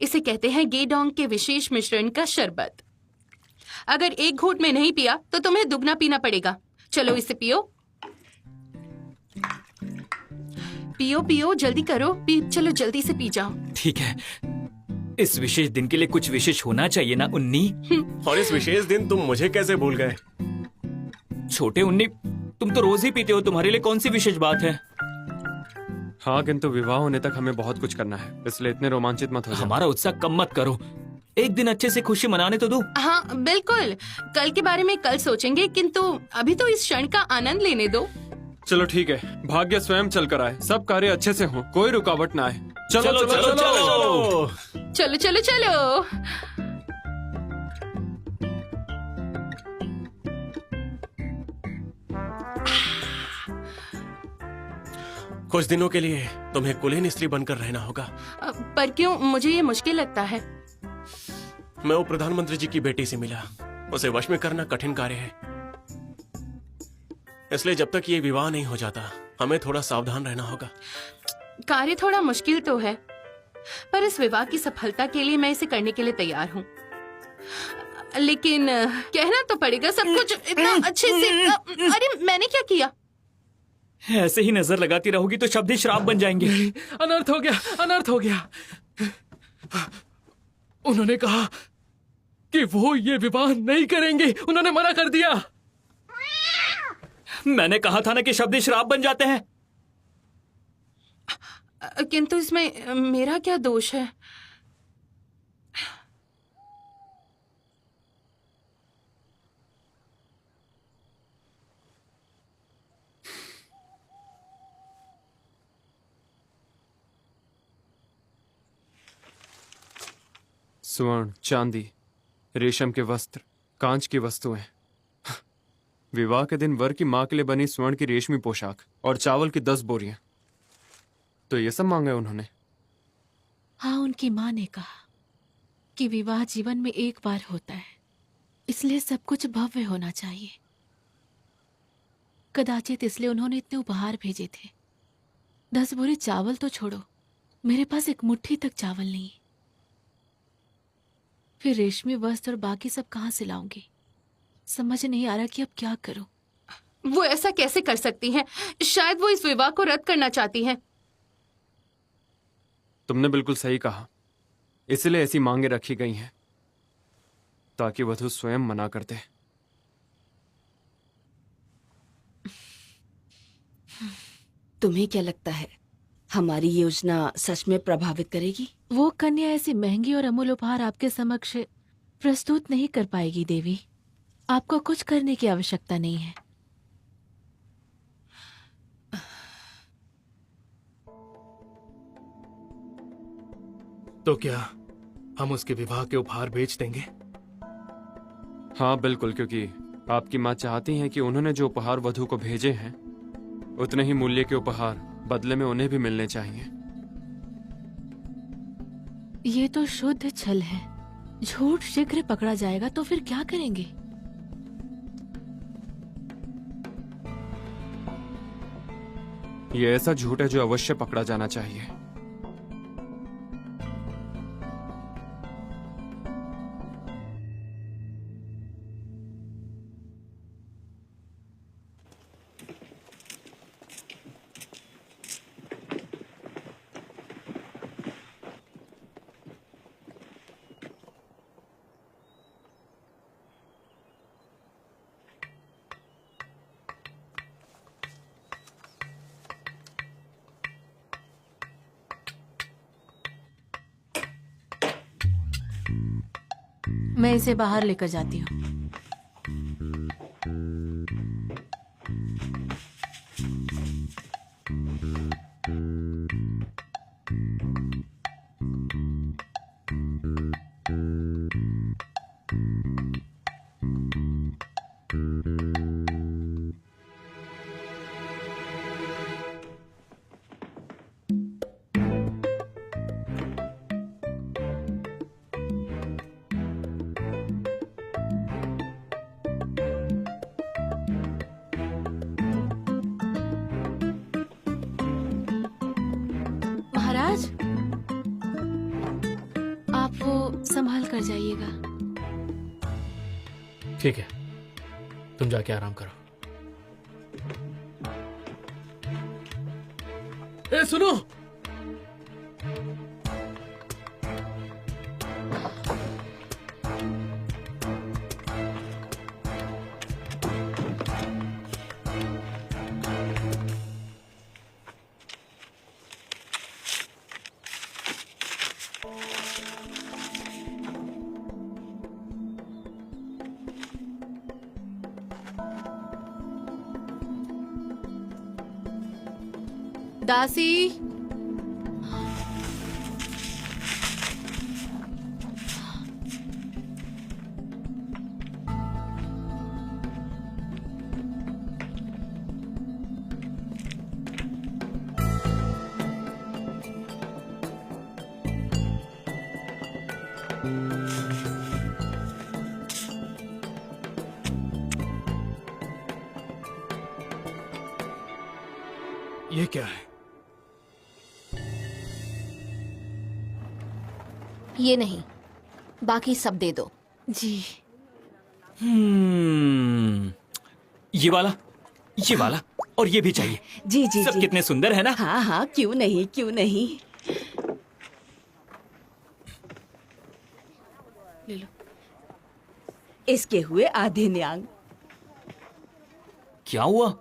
Speaker 2: इसे कहते हैं गेडोंग के विशेष मिश्रण का शरबत। अगर एक घूंट में नहीं पिया तो तुम्हें दुगना पीना पड़ेगा। चलो इसे पियो। पियो पियो, जल्दी करो। चलो जल्दी से पी जाओ।
Speaker 12: ठीक है, इस विशेष दिन के लिए कुछ विशेष होना चाहिए ना उन्नी?
Speaker 8: और इस विशेष दिन तुम मुझे कैसे भूल गए?
Speaker 12: छोटे उन्नी, तुम तो रोज ही पीते हो, तुम्हारे लिए कौन सी विशेष बात है?
Speaker 1: हाँ, किंतु विवाह होने तक हमें बहुत कुछ करना है, इसलिए इतने रोमांचित मत हो जाओ।
Speaker 12: हमारा उत्साह कम मत करो, एक दिन अच्छे से खुशी मनाने तो दो।
Speaker 2: हाँ बिल्कुल, कल के बारे में कल सोचेंगे, किंतु अभी तो इस क्षण का आनंद लेने दो।
Speaker 1: चलो ठीक है, भाग्य स्वयं चल कर आए, सब कार्य अच्छे से हो, कोई रुकावट ना आए। चलो
Speaker 12: चलो
Speaker 1: चलो
Speaker 12: चलो,
Speaker 1: चलो,
Speaker 2: चलो चलो चलो।
Speaker 8: कुछ दिनों के लिए तुम्हें कुलीन स्त्री बनकर रहना होगा।
Speaker 2: पर क्यों? मुझे ये मुश्किल लगता है।
Speaker 8: मैं वो प्रधानमंत्री जी की बेटी से मिला, उसे वश में करना कठिन कार्य है, इसलिए जब तक ये विवाह नहीं हो जाता हमें थोड़ा सावधान रहना होगा।
Speaker 2: कार्य थोड़ा मुश्किल तो है, पर इस विवाह की सफलता के लिए मैं इसे करने के लिए तैयार हूँ। लेकिन कहना तो पड़ेगा, सब कुछ इतना अच्छे से। अरे मैंने क्या किया?
Speaker 12: ऐसे ही नजर लगाती रहोगी तो शब्द ही श्राप बन जाएंगे।
Speaker 6: अनर्थ हो गया, अनर्थ हो गया। उन्होंने कहा कि वो ये विवाह नहीं करेंगे, उन्होंने मना कर दिया।
Speaker 12: मैंने कहा था ना कि शब्द ही श्राप बन जाते हैं।
Speaker 2: किंतु इसमें मेरा क्या दोष है?
Speaker 1: स्वर्ण, चांदी, रेशम के वस्त्र, कांच की वस्तुएं, विवाह के दिन वर की मां के लिए बनी स्वर्ण की रेशमी पोशाक और चावल की 10 बोरियां, तो ये सब मांगा उन्होंने।
Speaker 4: हाँ, उनकी माँ ने कहा कि विवाह जीवन में एक बार होता है, इसलिए सब कुछ भव्य होना चाहिए। कदाचित इसलिए उन्होंने इतने उपहार भेजे थे। 10 बोरी चावल तो छोड़ो, मेरे पास एक मुट्ठी तक चावल नहीं। फिर रेशमी वस्त्र और बाकी सब कहाँ से लाऊंगी? समझ नहीं आ रहा कि अब क्या करूं।
Speaker 2: वो ऐसा कैसे कर सकती हैं? शायद वो इस विवाह को रद्द करना चाहती हैं।
Speaker 1: तुमने बिल्कुल सही कहा, इसलिए ऐसी मांगे रखी गई हैं ताकि वधु स्वयं मना कर दे।
Speaker 5: तुम्हें क्या लगता है हमारी योजना सच में प्रभावित करेगी?
Speaker 4: वो कन्या ऐसी महंगी और अमूल्य उपहार आपके समक्ष प्रस्तुत नहीं कर पाएगी देवी। आपको कुछ करने की आवश्यकता नहीं है।
Speaker 6: तो क्या हम उसके विवाह के उपहार बेच देंगे?
Speaker 1: हाँ बिल्कुल, क्योंकि आपकी माँ चाहती हैं कि उन्होंने जो उपहार वधु को भेजे हैं उतने ही मूल्य के उपहार बदले में उन्हें भी मिलने चाहिए।
Speaker 4: ये तो शुद्ध छल है। झूठ शीघ्र पकड़ा जाएगा तो फिर क्या करेंगे?
Speaker 1: ये ऐसा झूठ है जो अवश्य पकड़ा जाना चाहिए।
Speaker 4: मैं इसे बाहर लेकर जाती हूँ। महाराज, आप वो संभाल कर जाइएगा।
Speaker 3: ठीक है, तुम जाके आराम करो।
Speaker 6: ए सुनो,
Speaker 2: दासी,
Speaker 6: ये क्या है?
Speaker 9: ये नहीं, बाकी सब दे दो।
Speaker 4: जी।
Speaker 12: ये वाला और ये भी चाहिए।
Speaker 5: जी जी
Speaker 12: सब
Speaker 5: जी।
Speaker 12: कितने सुंदर है ना।
Speaker 5: हाँ हाँ, क्यों नहीं क्यों नहीं। ले लो। इसके हुए आधे न्यांग।
Speaker 12: क्या हुआ?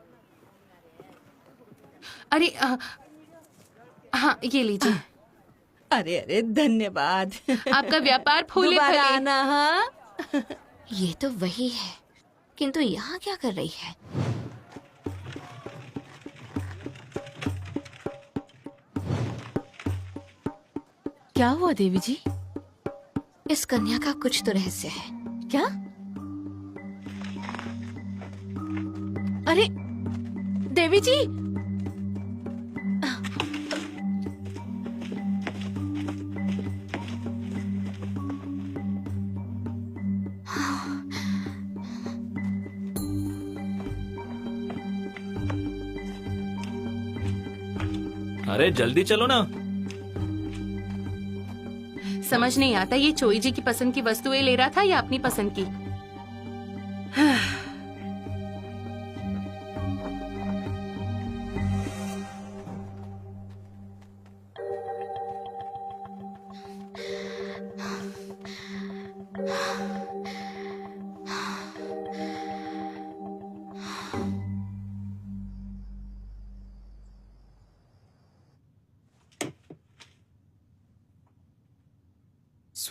Speaker 2: अरे हाँ, ये लीजिए।
Speaker 5: अरे अरे, धन्यवाद।
Speaker 2: आपका व्यापार फूले
Speaker 5: दोबारा
Speaker 2: फले।
Speaker 5: आना। हाँ,
Speaker 9: ये तो वही है, किंतु यहाँ क्या कर रही है?
Speaker 4: क्या हुआ देवी जी?
Speaker 9: इस कन्या का कुछ तो रहस्य है।
Speaker 4: क्या? अरे देवी जी,
Speaker 12: अरे जल्दी चलो ना।
Speaker 2: समझ नहीं आता ये चोई जी की पसंद की वस्तुएं ले रहा था या अपनी पसंद की।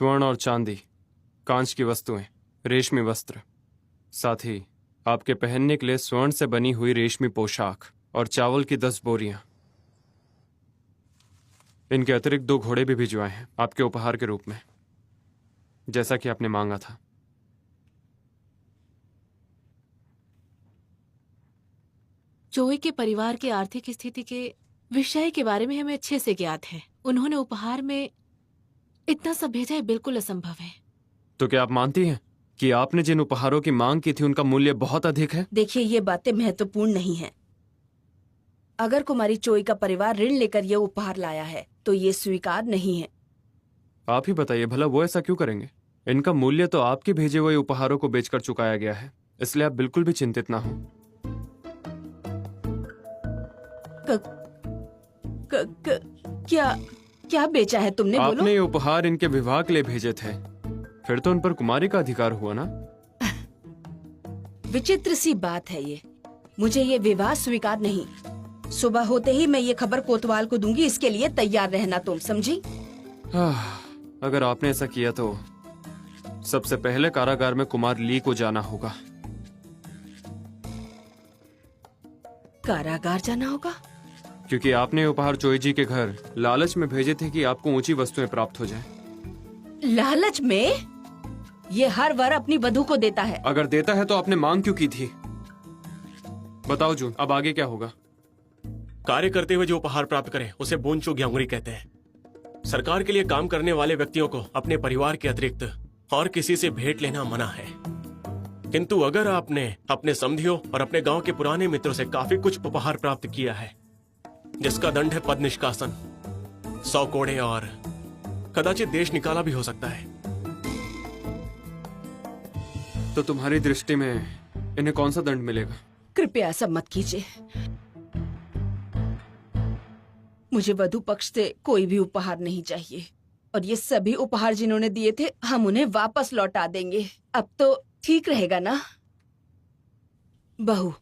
Speaker 1: स्वर्ण और चांदी, कांच की वस्तुएं, रेशमी वस्त्र, साथ ही आपके पहनने के लिए स्वर्ण से बनी हुई रेशमी पोशाक और चावल की 10 बोरियां। इनके अतिरिक्त 2 घोड़े भी भिजवाए हैं आपके उपहार के रूप में, जैसा कि आपने मांगा था।
Speaker 4: जोई के परिवार की आर्थिक स्थिति के विषय के बारे में हमें अच्छे से ज्ञात है। उन्होंने उपहार में इतना सब भेजा है, बिल्कुल असंभव है।
Speaker 1: तो क्या आप मानती हैं कि आपने जिन उपहारों की मांग की थी उनका मूल्य बहुत अधिक है?
Speaker 5: देखिए, ये बातें महत्वपूर्ण नहीं हैं। अगर कुमारी चोई का परिवार ऋण लेकर ये उपहार लाया है तो ये स्वीकार नहीं है।
Speaker 1: आप ही बताइए भला, वो ऐसा क्यों करेंगे? इनका मूल्य तो आपके भेजे हुए उपहारों को बेचकर चुकाया गया है, इसलिए आप बिल्कुल भी चिंतित ना हो।
Speaker 5: क्या क्या बेचा है तुमने? बोलो।
Speaker 1: आपने ये उपहार इनके विवाह के लिए भेजे थे, फिर तो उन पर कुमारी का अधिकार हुआ ना?
Speaker 5: विचित्र सी बात है ये। मुझे ये विवाह स्वीकार नहीं। सुबह होते ही मैं ये खबर कोतवाल को दूंगी, इसके लिए तैयार रहना तुम, समझी?
Speaker 1: अगर आपने ऐसा किया तो सबसे पहले कारागार में कुमार ली को जाना होगा।
Speaker 5: कारागार जाना होगा?
Speaker 1: क्योंकि आपने उपहार चोई जी के घर लालच में भेजे थे कि आपको ऊंची वस्तुएं प्राप्त हो जाएं।
Speaker 5: लालच में? ये हर बार अपनी वधू को देता है।
Speaker 1: अगर देता है तो आपने मांग क्यों की थी? बताओ जून, अब आगे क्या होगा?
Speaker 8: कार्य करते हुए जो उपहार प्राप्त करे उसे बोनचो ग्यांगुरी कहते हैं। सरकार के लिए काम करने वाले व्यक्तियों को अपने परिवार के अतिरिक्त और किसी से भेंट लेना मना है। किंतु अगर आपने अपने समधियों और अपने गांव के पुराने मित्रों से काफी कुछ उपहार प्राप्त किया है, जिसका दंड है पद निष्कासन, 100 कोड़े और कदाचित देश निकाला भी हो सकता है।
Speaker 1: तो तुम्हारी दृष्टि में इन्हें कौन सा दंड मिलेगा?
Speaker 5: कृपया ऐसा मत कीजिए। मुझे वधू पक्ष से कोई भी उपहार नहीं चाहिए, और ये सभी उपहार जिन्होंने दिए थे हम उन्हें वापस लौटा देंगे। अब तो ठीक रहेगा ना? बहू,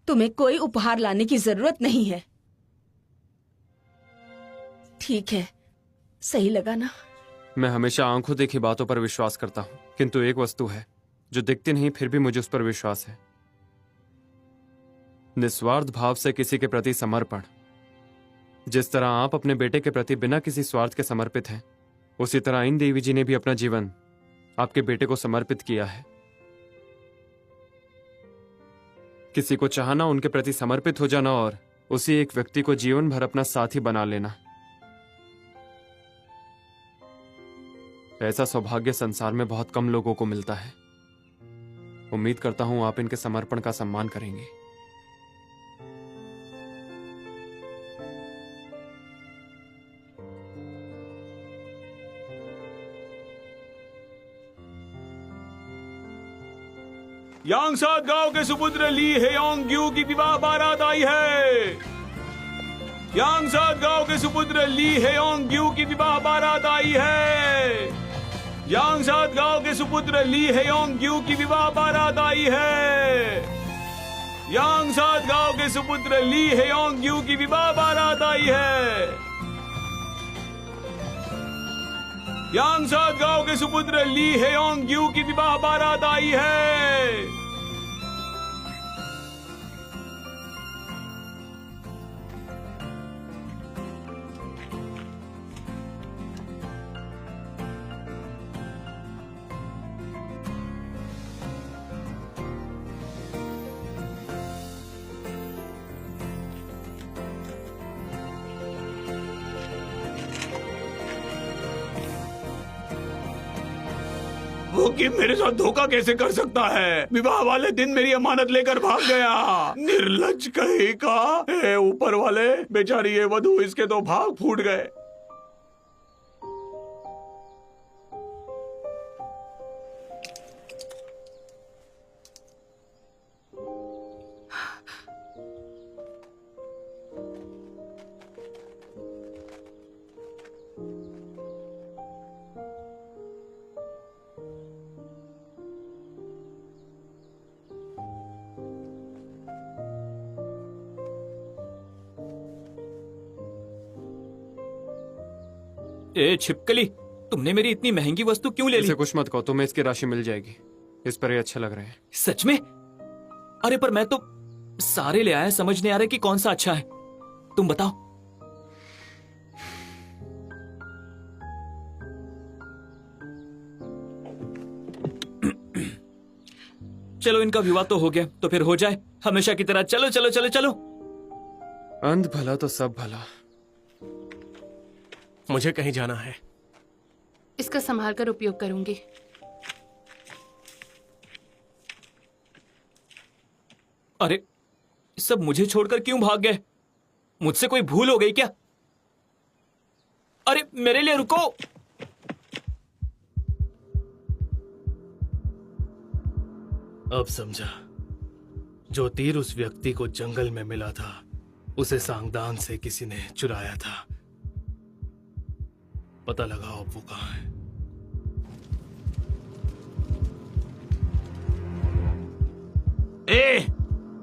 Speaker 5: तुम्हें कोई उपहार लाने की जरूरत नहीं है। ठीक है, सही लगा ना?
Speaker 1: मैं हमेशा आंखों देखी बातों पर विश्वास करता हूँ, किंतु एक वस्तु है जो दिखती नहीं फिर भी मुझे उस पर विश्वास है। निस्वार्थ भाव से किसी के प्रति समर्पण। जिस तरह आप अपने बेटे के प्रति बिना किसी स्वार्थ के समर्पित हैं, उसी तरह इन देवी जी ने भी अपना जीवन आपके बेटे को समर्पित किया है। किसी को चाहना, उनके प्रति समर्पित हो जाना और उसी एक व्यक्ति को जीवन भर अपना साथी बना लेना, ऐसा सौभाग्य संसार में बहुत कम लोगों को मिलता है। उम्मीद करता हूं आप इनके समर्पण का सम्मान करेंगे।
Speaker 7: यांगसाद गांव के सुपुत्र ली हेयोंग ग्यू की विवाह बारात आई है। यांगसाद गांव के सुपुत्र ली हेयोंग ग्यू की विवाह बारात आई है। यांगसाद गांव के सुपुत्र ली हेयोंग ग्यू की विवाह बारात आई है। यांगसाद गांव के सुपुत्र ली हेयोंग ग्यू की विवाह बारात आई है। यांगसाद गांव के सुपुत्र ली हेयोंग ग्यू की विवाह बारात आई है। वो कि मेरे साथ धोखा कैसे कर सकता है? विवाह वाले दिन मेरी अमानत लेकर भाग गया। निर्लज्ज कहीं का है ऊपर वाले। बेचारी ये वधू, इसके तो भाग फूट गए।
Speaker 12: ए छिपकली, तुमने मेरी इतनी महंगी वस्तु क्यों ले ली?
Speaker 1: इसे कुछ मत कहो, तुम्हें इसकी राशि मिल जाएगी। इस पर ये अच्छे लग रहे हैं।
Speaker 12: सच में? अरे पर मैं तो सारे ले आया, समझ नहीं आ रहा कि कौन सा अच्छा है। तुम बताओ। चलो इनका विवाह तो हो गया, तो फिर हो जाए हमेशा की तरह। चलो चलो चलो चलो।
Speaker 1: अंत भला तो सब भला।
Speaker 8: मुझे कहीं जाना है।
Speaker 2: इसका संभाल कर उपयोग करूंगी।
Speaker 12: अरे सब मुझे छोड़कर क्यों भाग गए? मुझसे कोई भूल हो गई क्या? अरे मेरे लिए रुको।
Speaker 6: अब समझा। जो तीर उस व्यक्ति को जंगल में मिला था, उसे सांगदान से किसी ने चुराया था। पता लगाओ अब वो कहाँ है।
Speaker 7: ए,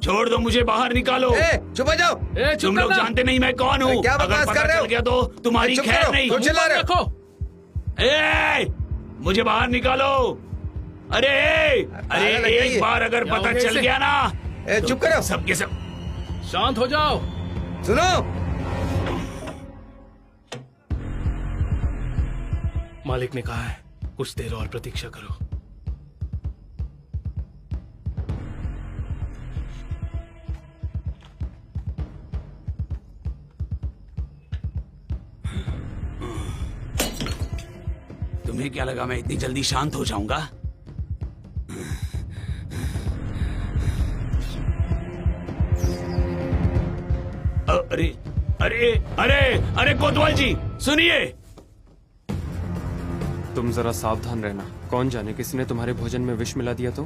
Speaker 7: छोड़ दो मुझे, बाहर निकालो।
Speaker 10: चुप हो जाओ।
Speaker 7: तुम लोग जानते नहीं मैं कौन हूँ।
Speaker 10: क्या
Speaker 7: अगर
Speaker 10: बकवास
Speaker 7: पता
Speaker 10: कर रहे हो?
Speaker 7: चल गया तो तुम्हारी
Speaker 10: चुप
Speaker 7: खैर
Speaker 10: करो,
Speaker 7: नहीं।
Speaker 10: क्यों चिल्ला रहे हो?
Speaker 7: ए, मुझे बाहर निकालो। अरे अरे
Speaker 10: लग गई है।
Speaker 7: एक बार अगर
Speaker 6: क्या
Speaker 7: पता
Speaker 6: हो गया
Speaker 7: चल
Speaker 6: इसे?
Speaker 7: गया ना,
Speaker 10: ए, चुप करो।
Speaker 7: सबके सब।
Speaker 6: शांत हो जाओ।
Speaker 10: सुनो,
Speaker 6: मालिक ने कहा है कुछ देर और प्रतीक्षा करो।
Speaker 7: तुम्हें क्या लगा मैं इतनी जल्दी शांत हो जाऊंगा? अरे अरे अरे अरे कोतवाल जी सुनिए।
Speaker 1: तुम जरा सावधान रहना। कौन जाने किसी ने तुम्हारे भोजन में विष मिला दिया तो?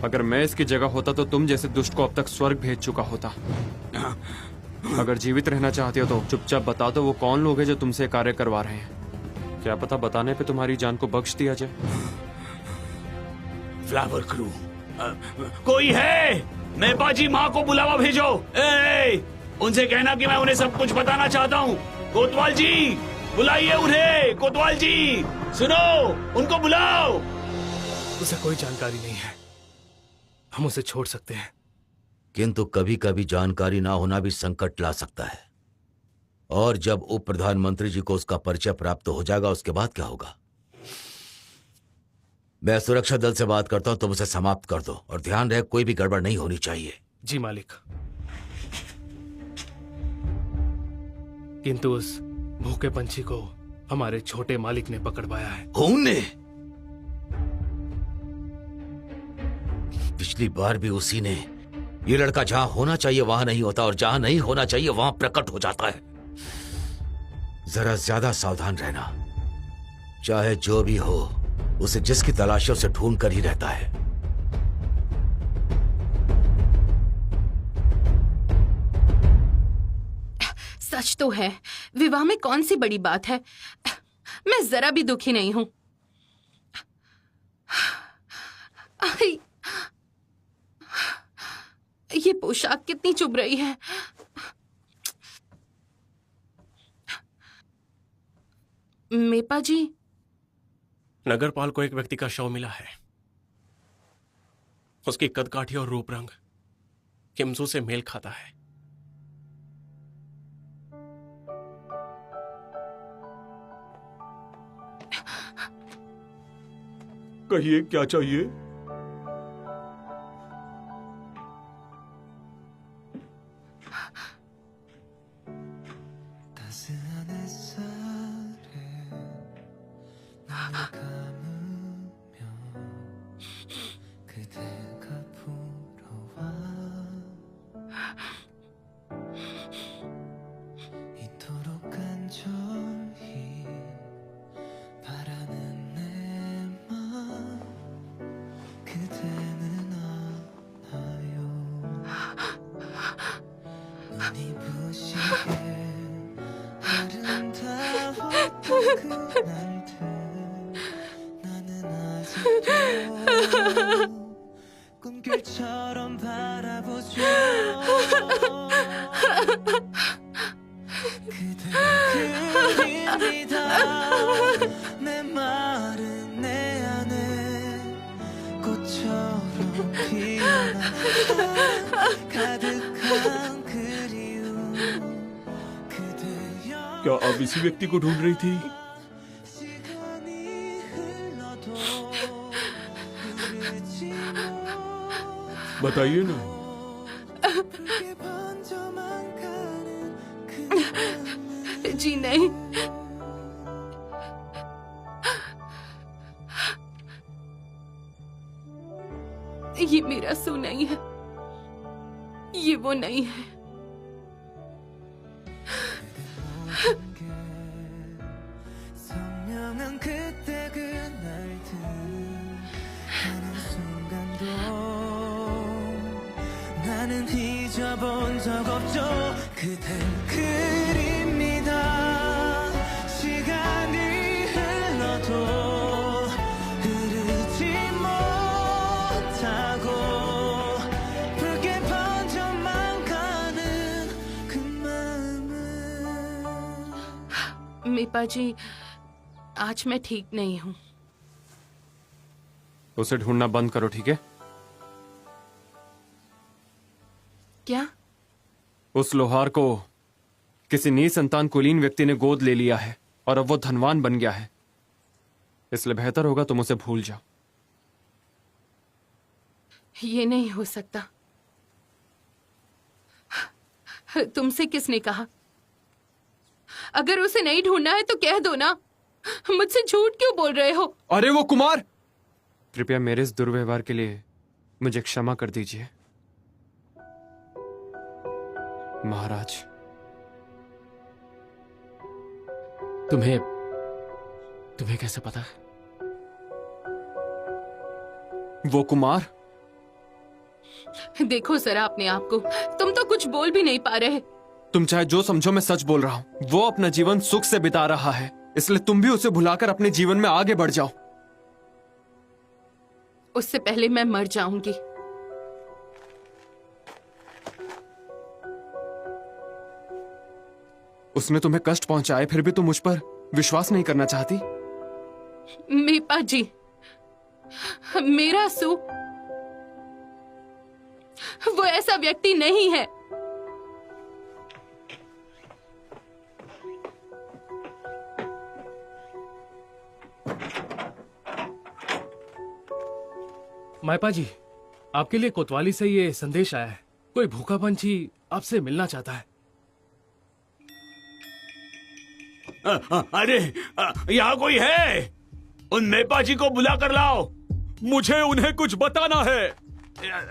Speaker 1: अगर मैं इसकी जगह होता तो तुम जैसे दुष्ट को अब तक स्वर्ग भेज चुका होता। अगर जीवित रहना चाहते हो तो चुपचाप बता दो वो कौन लोग हैं जो तुमसे कार्य करवा रहे हैं। क्या पता बताने पे तुम्हारी जान को बख्श दिया जाए।
Speaker 7: फ्लावर क्रू कोई है? मेपाजी माँ को बुलावा भेजो। उनसे कहना कि मैं उन्हें सब कुछ बताना चाहता हूँ। कोतवाल जी बुलाइए उन्हें। कोतवाल जी सुनो, उनको बुलाओ।
Speaker 6: उसे कोई जानकारी नहीं है, हम उसे छोड़ सकते हैं।
Speaker 11: किंतु कभी कभी जानकारी ना होना भी संकट ला सकता है। और जब उप प्रधानमंत्री जी को उसका परिचय प्राप्त हो जाएगा, उसके बाद क्या होगा? मैं सुरक्षा दल से बात करता हूं, तुम उसे समाप्त कर दो और ध्यान रहे कोई भी गड़बड़ नहीं होनी चाहिए।
Speaker 6: जी मालिक। किंतु उस भूखे पंछी को हमारे छोटे मालिक ने पकड़ पाया है।
Speaker 11: कौन ने? पिछली बार भी उसी ने। ये लड़का जहां होना चाहिए वहां नहीं होता और जहां नहीं होना चाहिए वहां प्रकट हो जाता है। जरा ज्यादा सावधान रहना। चाहे जो भी हो, उसे जिसकी तलाशों से ढूंढ कर ही रहता है।
Speaker 2: सच तो है, विवाह में कौन सी बड़ी बात है। मैं जरा भी दुखी नहीं हूं। ये पोशाक कितनी चुभ रही है। मेपा जी,
Speaker 8: नगरपाल को एक व्यक्ति का शव मिला है। उसकी कदकाठी और रूप रंग किमजू से मेल खाता है।
Speaker 12: कहिए क्या चाहिए?
Speaker 13: 꿈결처럼 바라보죠. 그대 그립니다. 내 맘 가득한 그리움 그대여
Speaker 7: क्या अब इसी व्यक्ति को ढूंढ रही थी?
Speaker 13: 시간이 흘러도 흐르지
Speaker 7: बताइए ना।
Speaker 13: 못하게 번져만 가는 그 마음은
Speaker 2: जी नहीं। ये मेरा सू नहीं है, ये वो नहीं है।
Speaker 13: 선명한 그때 그날 하는 순간도 나는 잊어본 적 없죠. 그댈 그립니다. 시간이 흘러도 흐르지 못하고 붉게 번져만 가는 그 마음은
Speaker 2: मीपा जी, आज मैं ठीक नहीं हूँ।
Speaker 1: उसे ढूंढना बंद करो, ठीक है?
Speaker 2: क्या?
Speaker 1: उस लोहार को किसी निसंतान कुलीन व्यक्ति ने गोद ले लिया है और अब वो धनवान बन गया है, इसलिए बेहतर होगा तुम उसे भूल जाओ।
Speaker 2: ये नहीं हो सकता। तुमसे किसने कहा? अगर उसे नहीं ढूंढना है तो कह दो ना, मुझसे झूठ क्यों बोल रहे हो?
Speaker 1: अरे वो कुमार! कृपया मेरे इस दुर्व्यवहार के लिए मुझे क्षमा कर दीजिए महाराज।
Speaker 3: तुम्हें कैसे पता?
Speaker 1: वो कुमार?
Speaker 2: देखो जरा अपने आप को, तुम तो कुछ बोल भी नहीं पा रहे।
Speaker 1: तुम चाहे जो समझो, मैं सच बोल रहा हूं। वो अपना जीवन सुख से बिता रहा है, इसलिए तुम भी उसे भुलाकर अपने जीवन में आगे बढ़ जाओ।
Speaker 2: उससे पहले मैं मर जाऊंगी।
Speaker 1: उसने तुम्हें कष्ट पहुंचाए, फिर भी तुम मुझ पर विश्वास नहीं करना चाहती?
Speaker 2: मीपा जी, मेरा सू वो ऐसा व्यक्ति नहीं है।
Speaker 6: मायपा जी, आपके लिए कोतवाली से ये संदेश आया है। कोई भूखा पंछी आपसे मिलना चाहता है।
Speaker 7: अरे यहाँ कोई है? उन मेपा जी को बुला कर लाओ, मुझे उन्हें कुछ बताना है।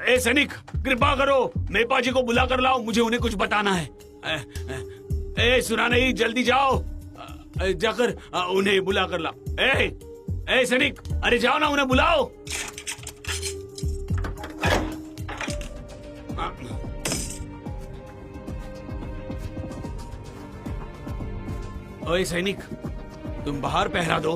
Speaker 7: ए सैनिक, कृपा करो, मेपा जी को बुला कर लाओ, मुझे उन्हें कुछ बताना है। ए सुना नहीं, जल्दी जाओ, जाकर उन्हें बुला कर लाओ। ए सैनिक, अरे जाओ ना, उन्हें बुलाओ। ओए सैनिक, तुम बाहर पहरा दो।